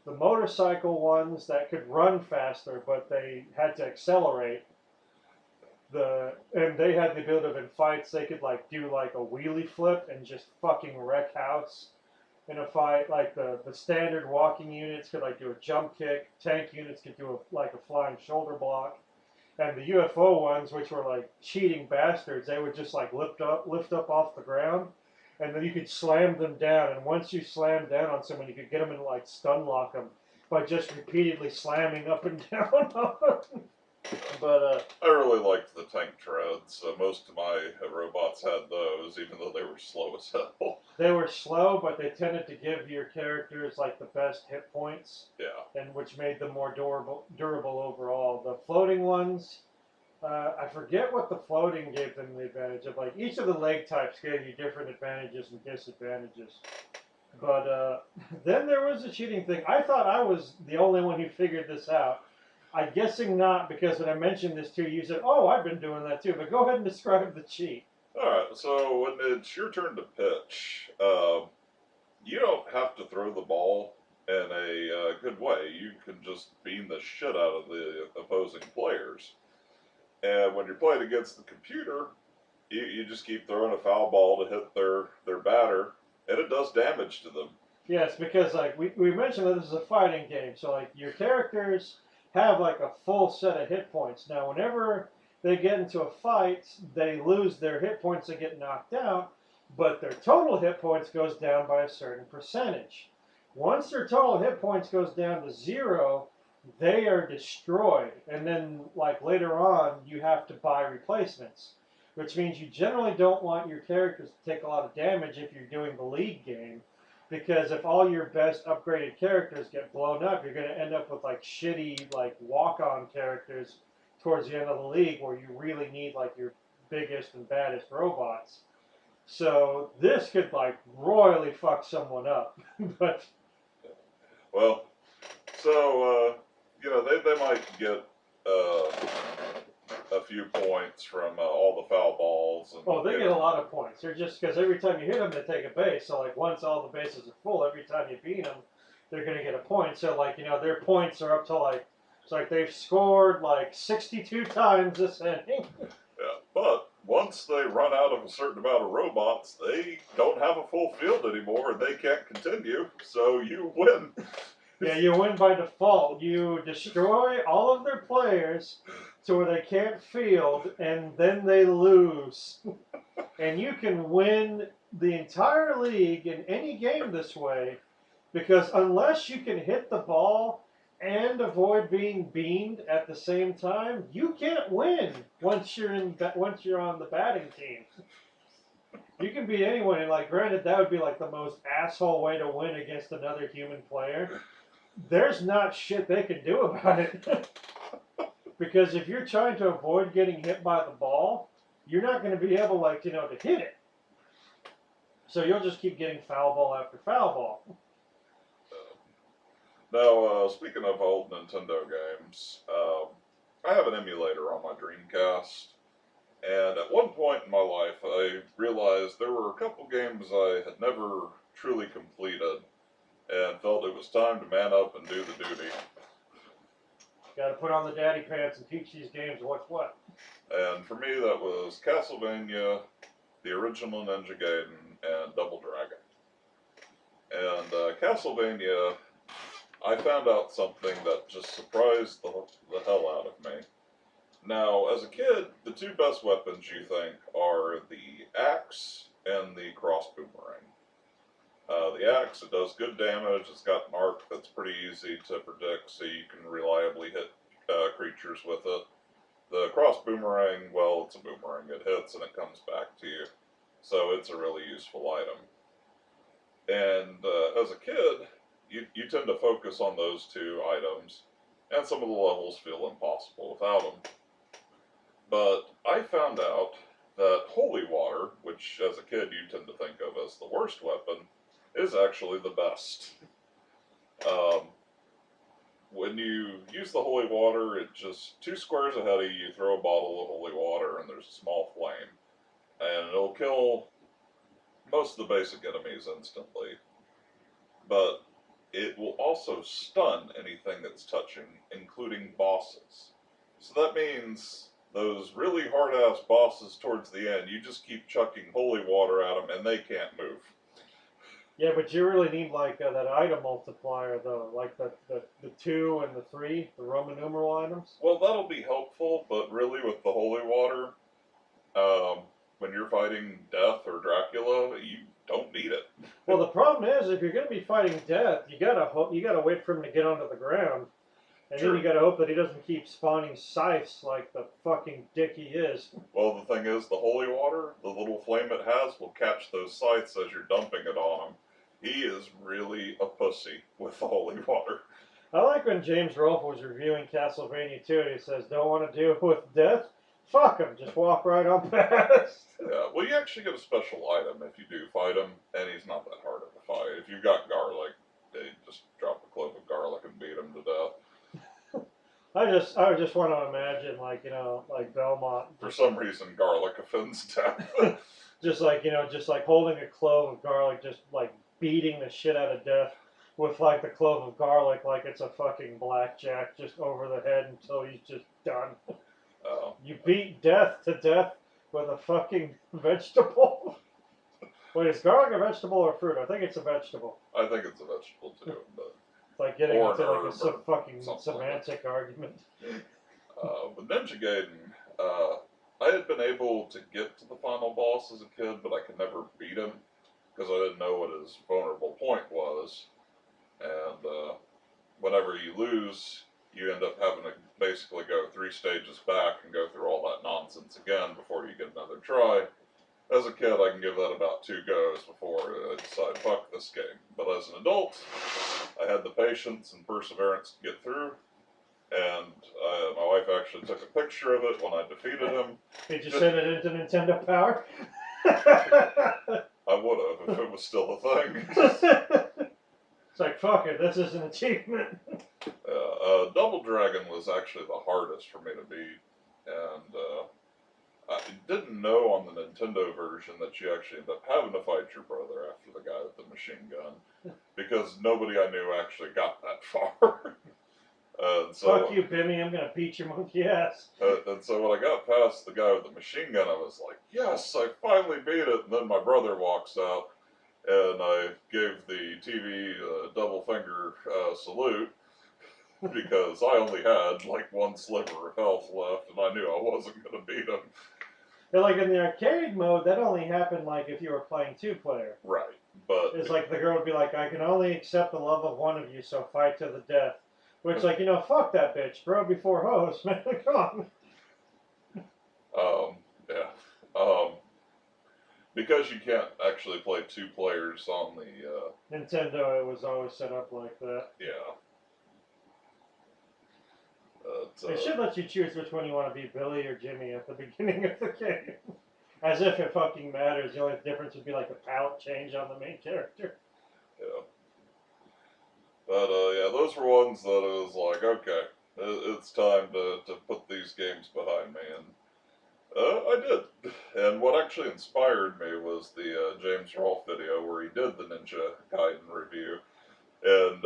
motorcycle ones that could run faster, but they had to accelerate. And they had the ability of, in fights, they could like do like a wheelie flip and just fucking wreck house in a fight. Like the standard walking units could like do a jump kick. Tank units could do like a flying shoulder block. And the UFO ones, which were like cheating bastards, they would just like lift up off the ground, and then you could slam them down. And once you slammed down on someone, you could get them and like stun lock them. by just repeatedly slamming up and down. But I really liked the tank treads. Most of my robots had those, even though they were slow as hell. they were slow, but they tended to give your characters like the best hit points, Yeah. and which made them more durable overall. The floating ones, I forget what the floating gave them the advantage of. Like each of the leg types gave you different advantages and disadvantages. But then there was a cheating thing. I thought I was the only one who figured this out. I'm guessing not, because when I mentioned this to you, you said, "Oh, I've been doing that too." But go ahead and describe the cheat. Alright, so when it's your turn to pitch, you don't have to throw the ball in a good way. You can just beam the shit out of the opposing players. And when you're playing against the computer, you just keep throwing a foul ball to hit their batter, and it does damage to them. Yes, because like we mentioned that this is a fighting game, so like your characters have like a full set of hit points. Now, whenever they get into a fight, they lose their hit points and get knocked out, but their total hit points goes down by a certain percentage. Once their total hit points goes down to 0, they are destroyed, and then like later on, you have to buy replacements, which means you generally don't want your characters to take a lot of damage if you're doing the league game. Because if all your best upgraded characters get blown up, you're going to end up with like shitty like walk-on characters towards the end of the league where you really need like your biggest and baddest robots. So this could like royally fuck someone up. But Well, so, they might get a few points from all the foul balls. And oh, they get a lot of points. They're just because every time you hit them, they take a base. So like once all the bases are full, every time you beat them, they're going to get a point. So like their points are up to like it's like they've scored like 62 times this inning. Yeah, but once they run out of a certain amount of robots, they don't have a full field anymore, and they can't continue. So you win. Yeah, you win by default. You destroy all of their players to where they can't field, and then they lose. And you can win the entire league in any game this way, because unless you can hit the ball and avoid being beamed at the same time, you can't win once you're on the batting team. You can beat anyone, and like granted, that would be like the most asshole way to win against another human player. There's not shit they can do about it. Because if you're trying to avoid getting hit by the ball, you're not going to be able to hit it. So you'll just keep getting foul ball after foul ball. Now, speaking of old Nintendo games, I have an emulator on my Dreamcast, and at one point in my life, I realized there were a couple games I had never truly completed, and felt it was time to man up and do the duty. Got to put on the daddy pants and teach these games what's what. And for me, that was Castlevania, the original Ninja Gaiden, and Double Dragon. And Castlevania, I found out something that just surprised the hell out of me. Now, as a kid, the two best weapons you think are the axe and the cross boomerang. The axe, it does good damage. It's got an arc that's pretty easy to predict, so you can reliably hit creatures with it. The cross boomerang, well, it's a boomerang. It hits and it comes back to you. So it's a really useful item. And as a kid, you tend to focus on those two items, and some of the levels feel impossible without them. But I found out that holy water, which as a kid you tend to think of as the worst weapon, is actually the best. When you use the holy water, it just 2 squares ahead of you, throw a bottle of holy water, and there's a small flame. And it'll kill most of the basic enemies instantly. But it will also stun anything that's touching, including bosses. So that means those really hard-ass bosses towards the end, you just keep chucking holy water at them, and they can't move. Yeah, but you really need like that item multiplier though, like the 2 and the 3, the Roman numeral items. Well, that'll be helpful, but really with the holy water, when you're fighting Death or Dracula, don't need it. Well, the problem is, if you're going to be fighting death, you gotta wait for him to get onto the ground, and True. then you gotta hope that he doesn't keep spawning scythes like the fucking dick he is. Well, the thing is, the holy water, the little flame it has, will catch those scythes as you're dumping it on him. He is really a pussy with the holy water. I like when James Rolfe was reviewing Castlevania 2 and he says, "Don't want to deal with death? Fuck him, just walk right on past." Yeah, well, you actually get a special item if you do fight him, and he's not that hard of a fight. If you've got garlic, you just drop a clove of garlic and beat him to death. I just want to imagine, like, like Belmont. For some reason, garlic offends death. just like holding a clove of garlic, just like beating the shit out of death with like the clove of garlic like it's a fucking blackjack just over the head until he's just done. You beat death to death with a fucking vegetable. Wait, is garlic a vegetable or a fruit? I think it's a vegetable. I think it's a vegetable too, but It's like getting or into like a fucking something semantic argument. with Ninja Gaiden, I had been able to get to the final boss as a kid, but I could never beat him because I didn't know what his vulnerable point was. And whenever you lose, you end up having to basically go 3 stages back and go through all that nonsense again before you get another try. As a kid, I can give that about 2 goes before I decide, fuck this game. But as an adult, I had the patience and perseverance to get through, and my wife actually took a picture of it when I defeated him. Did you send it into Nintendo Power? I would have if it was still a thing. It's like, fuck it, this is an achievement. Double Dragon was actually the hardest for me to beat, and I didn't know on the Nintendo version that you actually end up having to fight your brother after the guy with the machine gun, because nobody I knew actually got that far. So, fuck you, Bimmy, I'm gonna beat your monkey ass. And so when I got past the guy with the machine gun, I was like, yes, I finally beat it. And then my brother walks out, and I gave the TV a double finger salute, because I only had like 1 sliver of health left, and I knew I wasn't going to beat him. And like in the arcade mode, that only happened like if you were playing 2-player. Right, but it's like the girl would be like, "I can only accept the love of one of you, so fight to the death." Which, like, fuck that bitch, bro before hose, man. Come on. Yeah. Because you can't actually play 2 players on the Nintendo, it was always set up like that. Yeah. They should let you choose which one you want to be, Billy or Jimmy, at the beginning of the game. As if it fucking matters. The only difference would be like a palette change on the main character. Yeah. But, yeah, those were ones that it was like, okay, it's time to put these games behind me. And I did. And what actually inspired me was the James Rolfe video where he did the Ninja Gaiden review. And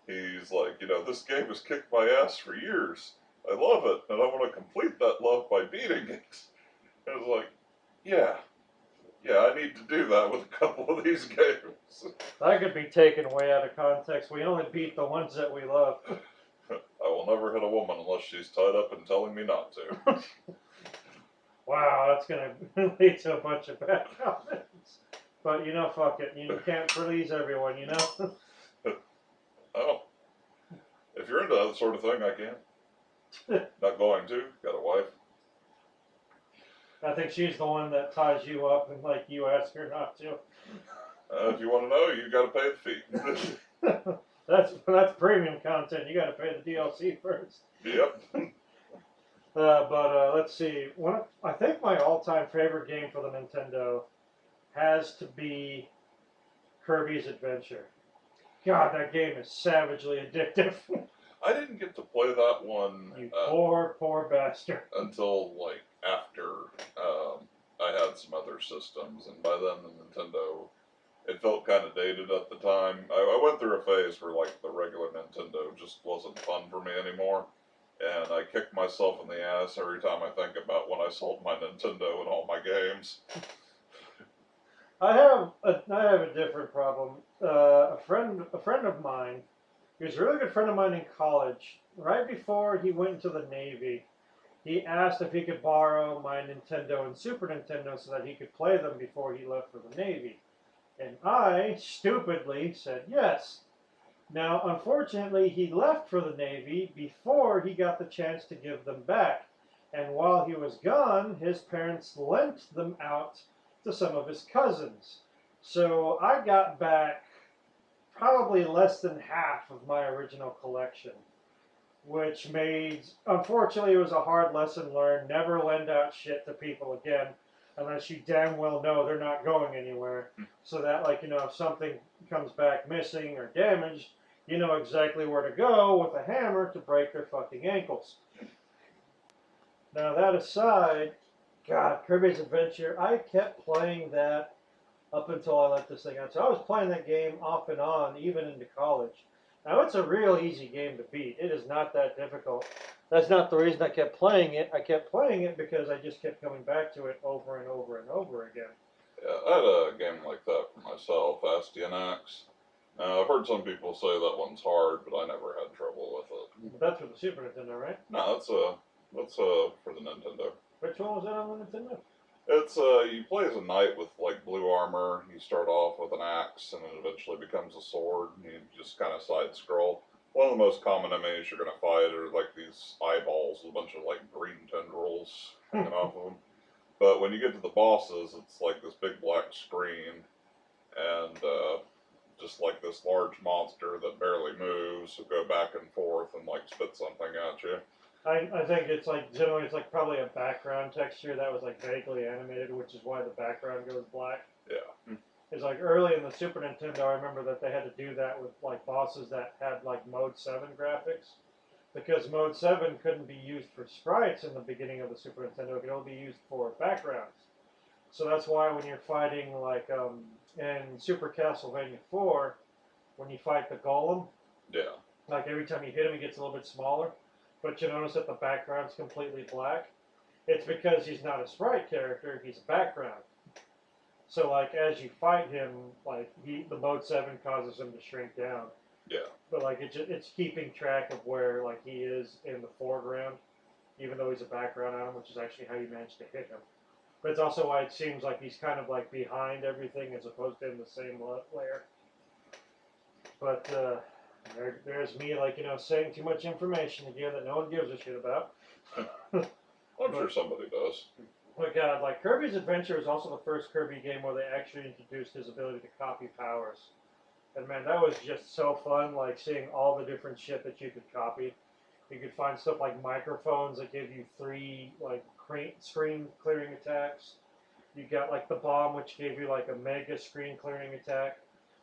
he's like, this game has kicked my ass for years. I love it, and I want to complete that love by beating it. And I was like, yeah, I need to do that with a couple of these games. That could be taken way out of context. We only beat the ones that we love. I will never hit a woman unless she's tied up and telling me not to. Wow, that's going to lead to a bunch of bad comments. But, fuck it. You can't please everyone, Oh. If you're into that sort of thing, I can. Not going to. Got a wife. I think she's the one that ties you up and, like, you ask her not to. If you want to know, you got to pay the fee. That's premium content. You got to pay the DLC first. Yep. But let's see. I think my all-time favorite game for the Nintendo has to be Kirby's Adventure. God, that game is savagely addictive. I didn't get to play that one. You poor bastard. Until like after I had some other systems, and by then the Nintendo, it felt kind of dated at the time. I went through a phase where like the regular Nintendo just wasn't fun for me anymore, and I kick myself in the ass every time I think about when I sold my Nintendo and all my games. I have a different problem. A friend of mine, he was a really good friend of mine in college. Right before he went into the Navy, he asked if he could borrow my Nintendo and Super Nintendo so that he could play them before he left for the Navy. And I stupidly said yes. Now, unfortunately, he left for the Navy before he got the chance to give them back. And while he was gone, his parents lent them out to some of his cousins. So I got back probably less than half of my original collection, which made, unfortunately, it was a hard lesson learned. Never lend out shit to people again unless you damn well know they're not going anywhere. So that, like, if something comes back missing or damaged, you know exactly where to go with a hammer to break their fucking ankles. Now, that aside, God, Kirby's Adventure, I kept playing that up until I let this thing out. So I was playing that game off and on, even into college. Now, it's a real easy game to beat. It is not that difficult. That's not the reason I kept playing it. I kept playing it because I just kept coming back to it over and over and over again. Yeah, I had a game like that for myself, Astyanax. Now, I've heard some people say that one's hard, but I never had trouble with it. But that's for the Super Nintendo, right? No, that's for the Nintendo. Which one was that on the Nintendo? It's you play as a knight with like blue armor. You start off with an axe, and it eventually becomes a sword. And you just kind of side scroll. One of the most common enemies you're gonna fight are like these eyeballs with a bunch of like green tendrils hanging off of them. But when you get to the bosses, it's like this big black screen, and just like this large monster that barely moves, will go back and forth and like spit something at you. I think it's like, generally it's like probably a background texture that was like vaguely animated, which is why the background goes black. Yeah. It's like early in the Super Nintendo, I remember that they had to do that with like bosses that had like Mode 7 graphics. Because Mode 7 couldn't be used for sprites in the beginning of the Super Nintendo, it could only be used for backgrounds. So that's why when you're fighting like in Super Castlevania 4, when you fight the Golem, Yeah. like every time you hit him, he gets a little bit smaller. But you notice that the background's completely black. It's because he's not a sprite character; he's a background. So, like as you fight him, like the Mode 7 causes him to shrink down. Yeah. But like it's keeping track of where like he is in the foreground, even though he's a background item, which is actually how you manage to hit him. But it's also why it seems like he's kind of like behind everything as opposed to in the same layer. But there's me, like, saying too much information again that no one gives a shit about. I'm sure somebody does. But God, like Kirby's Adventure is also the first Kirby game where they actually introduced his ability to copy powers. And man, that was just so fun, like seeing all the different shit that you could copy. You could find stuff like microphones that give you 3 like screen clearing attacks. You got like the bomb, which gave you like a mega screen clearing attack,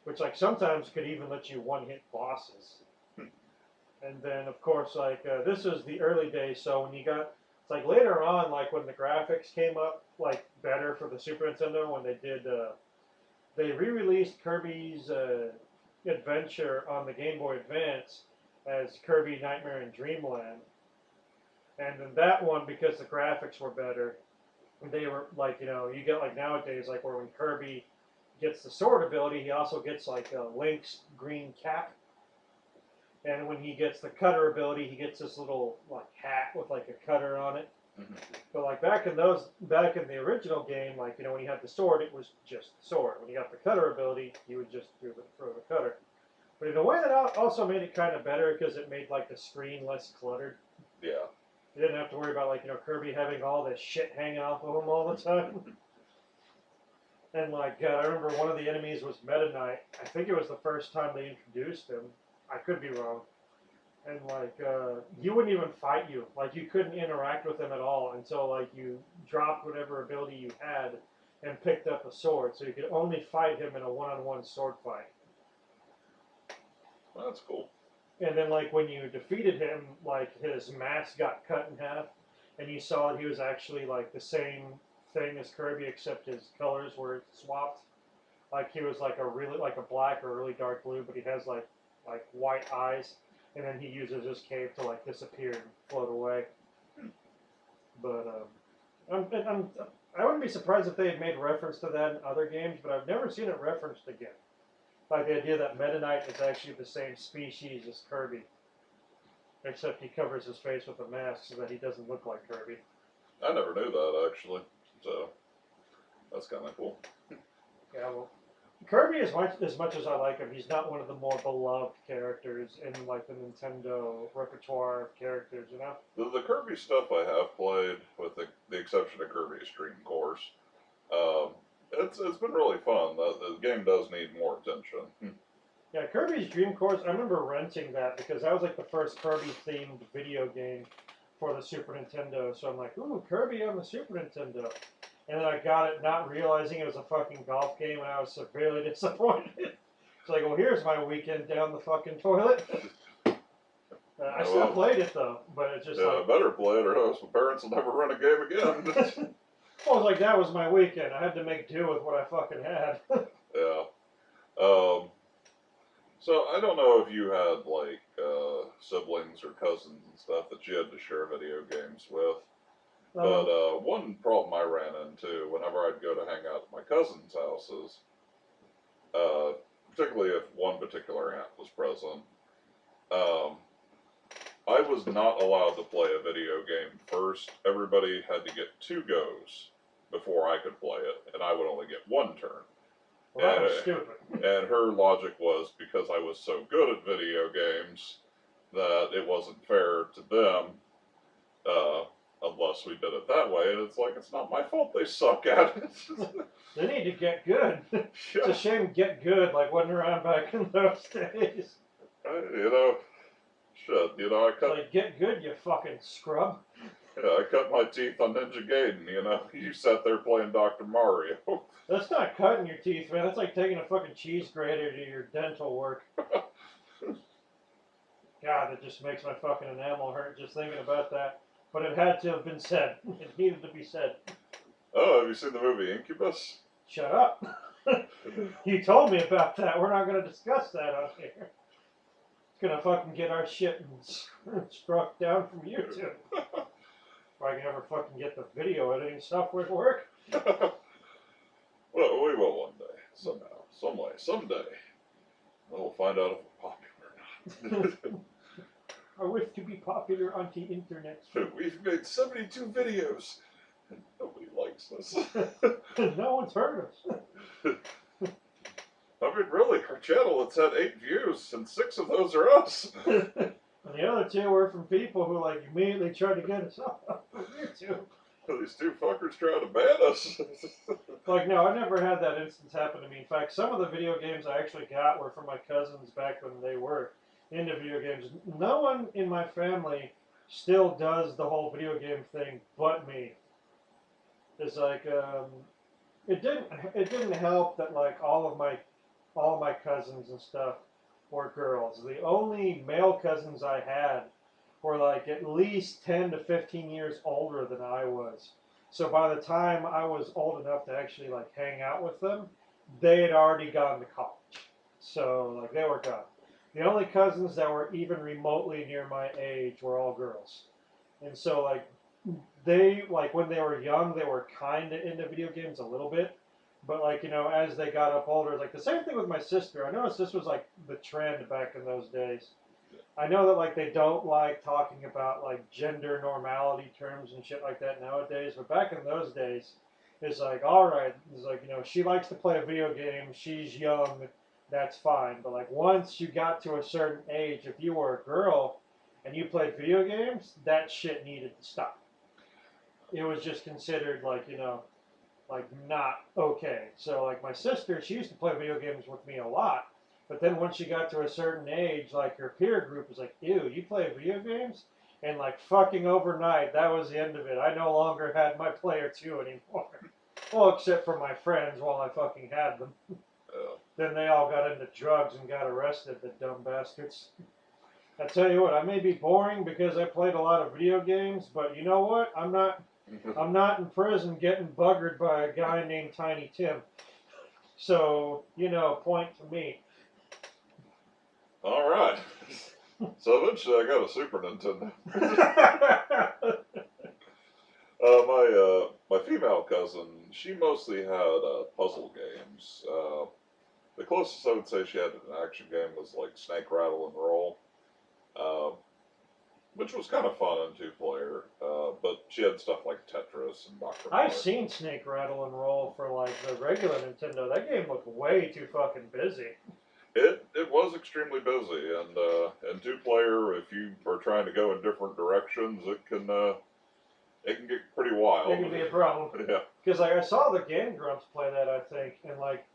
which like sometimes could even let you one-hit bosses. And then of course like this was the early days, so when you got, it's like later on, like when the graphics came up like better for the Super Nintendo, when they re-released Kirby's Adventure on the Game Boy Advance as Kirby Nightmare in Dreamland. And then that one, because the graphics were better, they were like, you get like nowadays, like where when Kirby gets the sword ability, he also gets like Link's green cap. And when he gets the cutter ability, he gets this little like hat with like a cutter on it. Mm-hmm. But like back in the original game, like when he had the sword, it was just the sword. When he got the cutter ability, he would just throw the cutter. But in a way that also made it kind of better because it made like the screen less cluttered. Yeah. You didn't have to worry about like Kirby having all this shit hanging off of him all the time. And like God, I remember one of the enemies was Meta Knight. I think it was the first time they introduced him. I could be wrong. And like he wouldn't even fight you. Like you couldn't interact with him at all until like you dropped whatever ability you had and picked up a sword. So you could only fight him in a one-on-one sword fight. Well, that's cool. And then like when you defeated him, like his mask got cut in half, and you saw that he was actually like the same thing as Kirby, except his colors were swapped. Like he was like a black or a really dark blue, but he has like white eyes, and then he uses his cape to like disappear and float away. But I wouldn't be surprised if they had made reference to that in other games, but I've never seen it referenced again. Like the idea that Meta Knight is actually the same species as Kirby, except he covers his face with a mask so that he doesn't look like Kirby. I never knew that actually, so that's kind of cool. Yeah, well, Kirby, as much as I like him, he's not one of the more beloved characters in like the Nintendo repertoire of characters. You know. The Kirby stuff I have played, with the exception of Kirby's Dream Course, um, it's been really fun. The game does need more attention. Yeah, Kirby's Dream Course. I remember renting that because that was like the first Kirby themed video game for the Super Nintendo. So I'm like, ooh, Kirby on the Super Nintendo. And then I got it not realizing it was a fucking golf game, and I was severely disappointed. It's like, well, here's my weekend down the fucking toilet. I still played it though, but it's just I better play it or else my parents will never run a game again. I was like, that was my weekend. I had to make do with what I fucking had. Yeah. So I don't know if you had like siblings or cousins and stuff that you had to share video games with. But one problem I ran into whenever I'd go to hang out at my cousins' houses, particularly if one particular aunt was present, I was not allowed to play a video game first. Everybody had to get 2 goes before I could play it, and I would only get 1 turn. Well, that was stupid. And her logic was because I was so good at video games that it wasn't fair to them unless we did it that way. And it's like, it's not my fault they suck at it. They need to get good. Yeah. It's a shame get good like wasn't around back in those days. I cut. Like, get good, you fucking scrub. Yeah, I cut my teeth on Ninja Gaiden. You sat there playing Dr. Mario. That's not cutting your teeth, man. That's like taking a fucking cheese grater to your dental work. God, it just makes my fucking enamel hurt just thinking about that. But it had to have been said. It needed to be said. Oh, have you seen the movie Incubus? Shut up. You told me about that. We're not going to discuss that on here. It's going to fucking get our shit struck down from YouTube. If I can ever fucking get the video editing software to work. Well, we will one day. Somehow. Some way. Someday. We'll find out if we're popular or not. I wish to be popular on the internet. We've made 72 videos, and nobody likes us. No one's heard us. I mean, really, our channel, it's had 8 views, and 6 of those are us. And the other 2 were from people who, like, immediately tried to get us off of YouTube. These 2 fuckers trying to ban us. Like, no, I never had that instance happen to me. In fact, some of the video games I actually got were from my cousins back when they were into video games. No one in my family still does the whole video game thing but me. It's like, it didn't help that, like, all of my cousins and stuff were girls. The only male cousins I had were like at least 10 to 15 years older than I was. So by the time I was old enough to actually like hang out with them, they had already gone to college. So like they were gone. The only cousins that were even remotely near my age were all girls. And so like they, like when they were young, they were kind of into video games a little bit. But like, as they got up older, like the same thing with my sister. I noticed this was like the trend back in those days. I know that like they don't like talking about like gender normality terms and shit like that nowadays, but back in those days, it's like, all right, it's like, she likes to play a video game, she's young, that's fine. But like once you got to a certain age, if you were a girl and you played video games, that shit needed to stop. It was just considered like, like not okay. So like my sister, she used to play video games with me a lot. But then once she got to a certain age, like her peer group was like, ew, you play video games? And like fucking overnight, that was the end of it. I no longer had my player 2 anymore. Well, except for my friends while I fucking had them. Then they all got into drugs and got arrested, the dumb bastards. I tell you what, I may be boring because I played a lot of video games, but you know what? I'm not in prison getting buggered by a guy named Tiny Tim. So, point to me. All right. So eventually I got a Super Nintendo. My female cousin, she mostly had puzzle games. The closest I would say she had to an action game was like Snake, Rattle, and Roll, which was kind of fun in 2-player. But she had stuff like Tetris and Dr. I've Mario. seen Snake Rattle and Roll for like the regular Nintendo. That game looked way too fucking busy. It was extremely busy, and 2-player, if you are trying to go in different directions, it can get pretty wild. It can be a problem. Yeah. Because like I saw the Game Grumps play that, I think, and like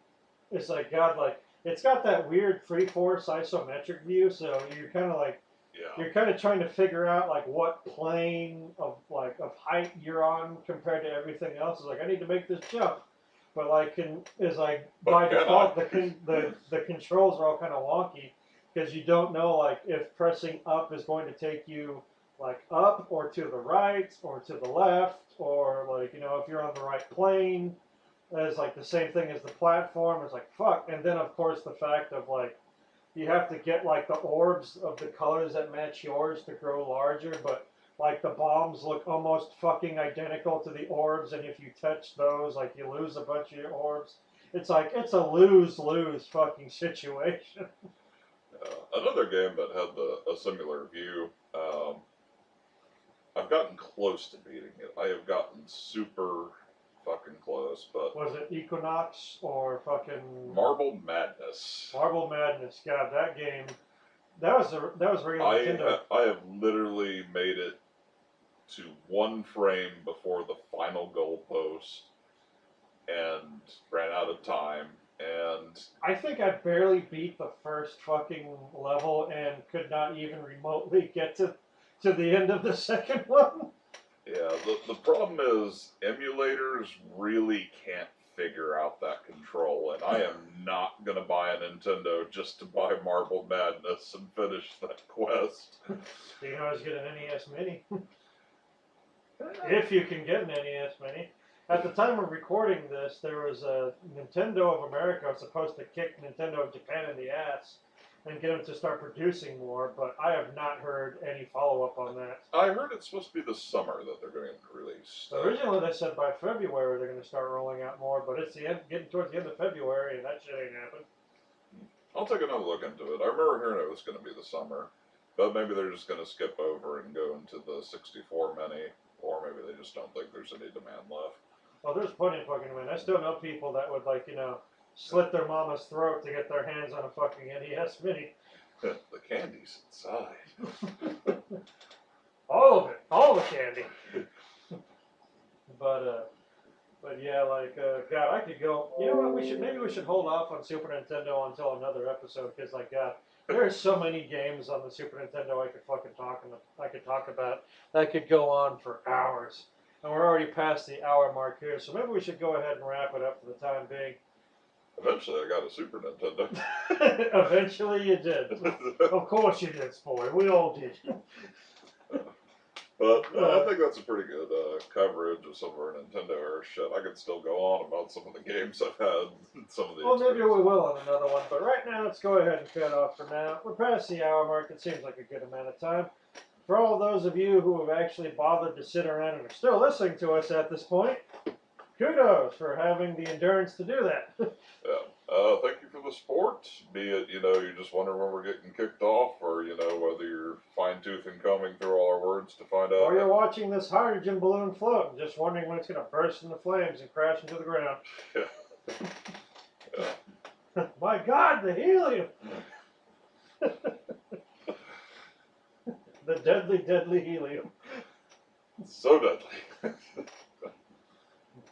it's like God, like it's got that weird 3/4 isometric view, so you're kind of like you're kind of trying to figure out like what plane of height you're on compared to everything else. It's like I need to make this jump, but like by default the controls are all kind of wonky because you don't know like if pressing up is going to take you like up or to the right or to the left, or like if you're on the right plane. It's like the same thing as the platform. It's like fuck, and then of course the fact of like you have to get like the orbs of the colors that match yours to grow larger, but like the bombs look almost fucking identical to the orbs, and if you touch those, like you lose a bunch of your orbs. It's like it's a lose-lose fucking situation. Another game that had a similar view. I've gotten close to beating it. I have gotten super fucking close, but was it Equinox or fucking Marble Madness? Marble Madness. God, that game. That was regular Nintendo. I have literally made it to one frame before the final goalpost and ran out of time. And I think I barely beat the first fucking level and could not even remotely get to the end of the second one. Yeah, the problem is emulators really can't figure out that control, and I am not going to buy a Nintendo just to buy Marble Madness and finish that quest. You can always get an NES Mini. If you can get an NES Mini. At the time of recording this, there was a Nintendo of America was supposed to kick Nintendo of Japan in the ass and get them to start producing more, but I have not heard any follow-up on that. I heard it's supposed to be this summer that they're going to release. Originally, they said by February they're going to start rolling out more, but it's getting towards the end of February, and that shit ain't happened. I'll take another look into it. I remember hearing it was going to be the summer, but maybe they're just going to skip over and go into the 64 Mini, or maybe they just don't think there's any demand left. Oh, there's plenty of fucking demand. I still know people that would, like, slit their mama's throat to get their hands on a fucking NES Mini. The candy's inside. All of it. All the candy. But yeah, like, God, I could go. You know what? Maybe we should hold off on Super Nintendo until another episode, because, like, God, there are so many games on the Super Nintendo I could fucking talk about that could go on for hours. And we're already past the hour mark here, so maybe we should go ahead and wrap it up for the time being. Eventually, I got a Super Nintendo. Eventually, you did. Of course, you did, Spoy. We all did. But I think that's a pretty good coverage of some of our Nintendo era shit. I could still go on about some of the games I've had. Some of the well, maybe we will on another one. But right now, let's go ahead and cut off for now. We're past the hour mark. It seems like a good amount of time. For all those of you who have actually bothered to sit around and are still listening to us at this point, kudos for having the endurance to do that. Yeah. Thank you for the support. Be it, you just wonder when we're getting kicked off, or, whether you're fine-toothing combing through all our words to find out. Or you're watching this hydrogen balloon float and just wondering when it's going to burst into flames and crash into the ground. Yeah. Yeah. My God, the helium! The deadly, deadly helium. So deadly.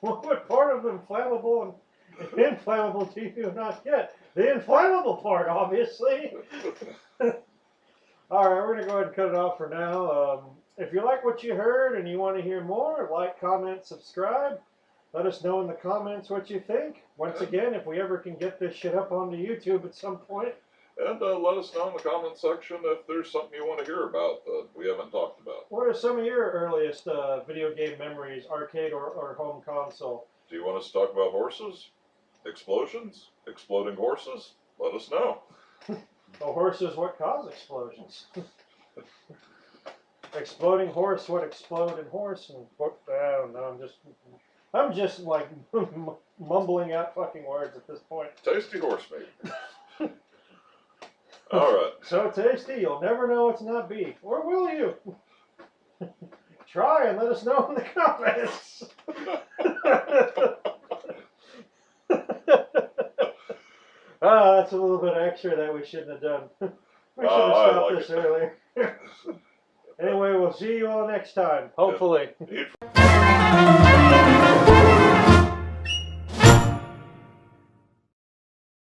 What part of inflammable and inflammable do you not get? The inflammable part, obviously. All right, we're going to go ahead and cut it off for now. If you like what you heard and you want to hear more, like, comment, subscribe. Let us know in the comments what you think. Once again, if we ever can get this shit up onto YouTube at some point. And let us know in the comment section if there's something you want to hear about that we haven't talked about. What are some of your earliest video game memories, arcade or home console? Do you want us to talk about horses? Explosions? Exploding horses? Let us know. Well, horses, what cause explosions? Exploding horse, what explode in horse? And what, I don't know, I'm just like mumbling out fucking words at this point. Tasty horse meat. All right. So tasty, you'll never know it's not beef. Or will you? try and let us know in the comments. That's a little bit extra that we shouldn't have done. We should have stopped this earlier. Anyway, we'll see you all next time. Hopefully.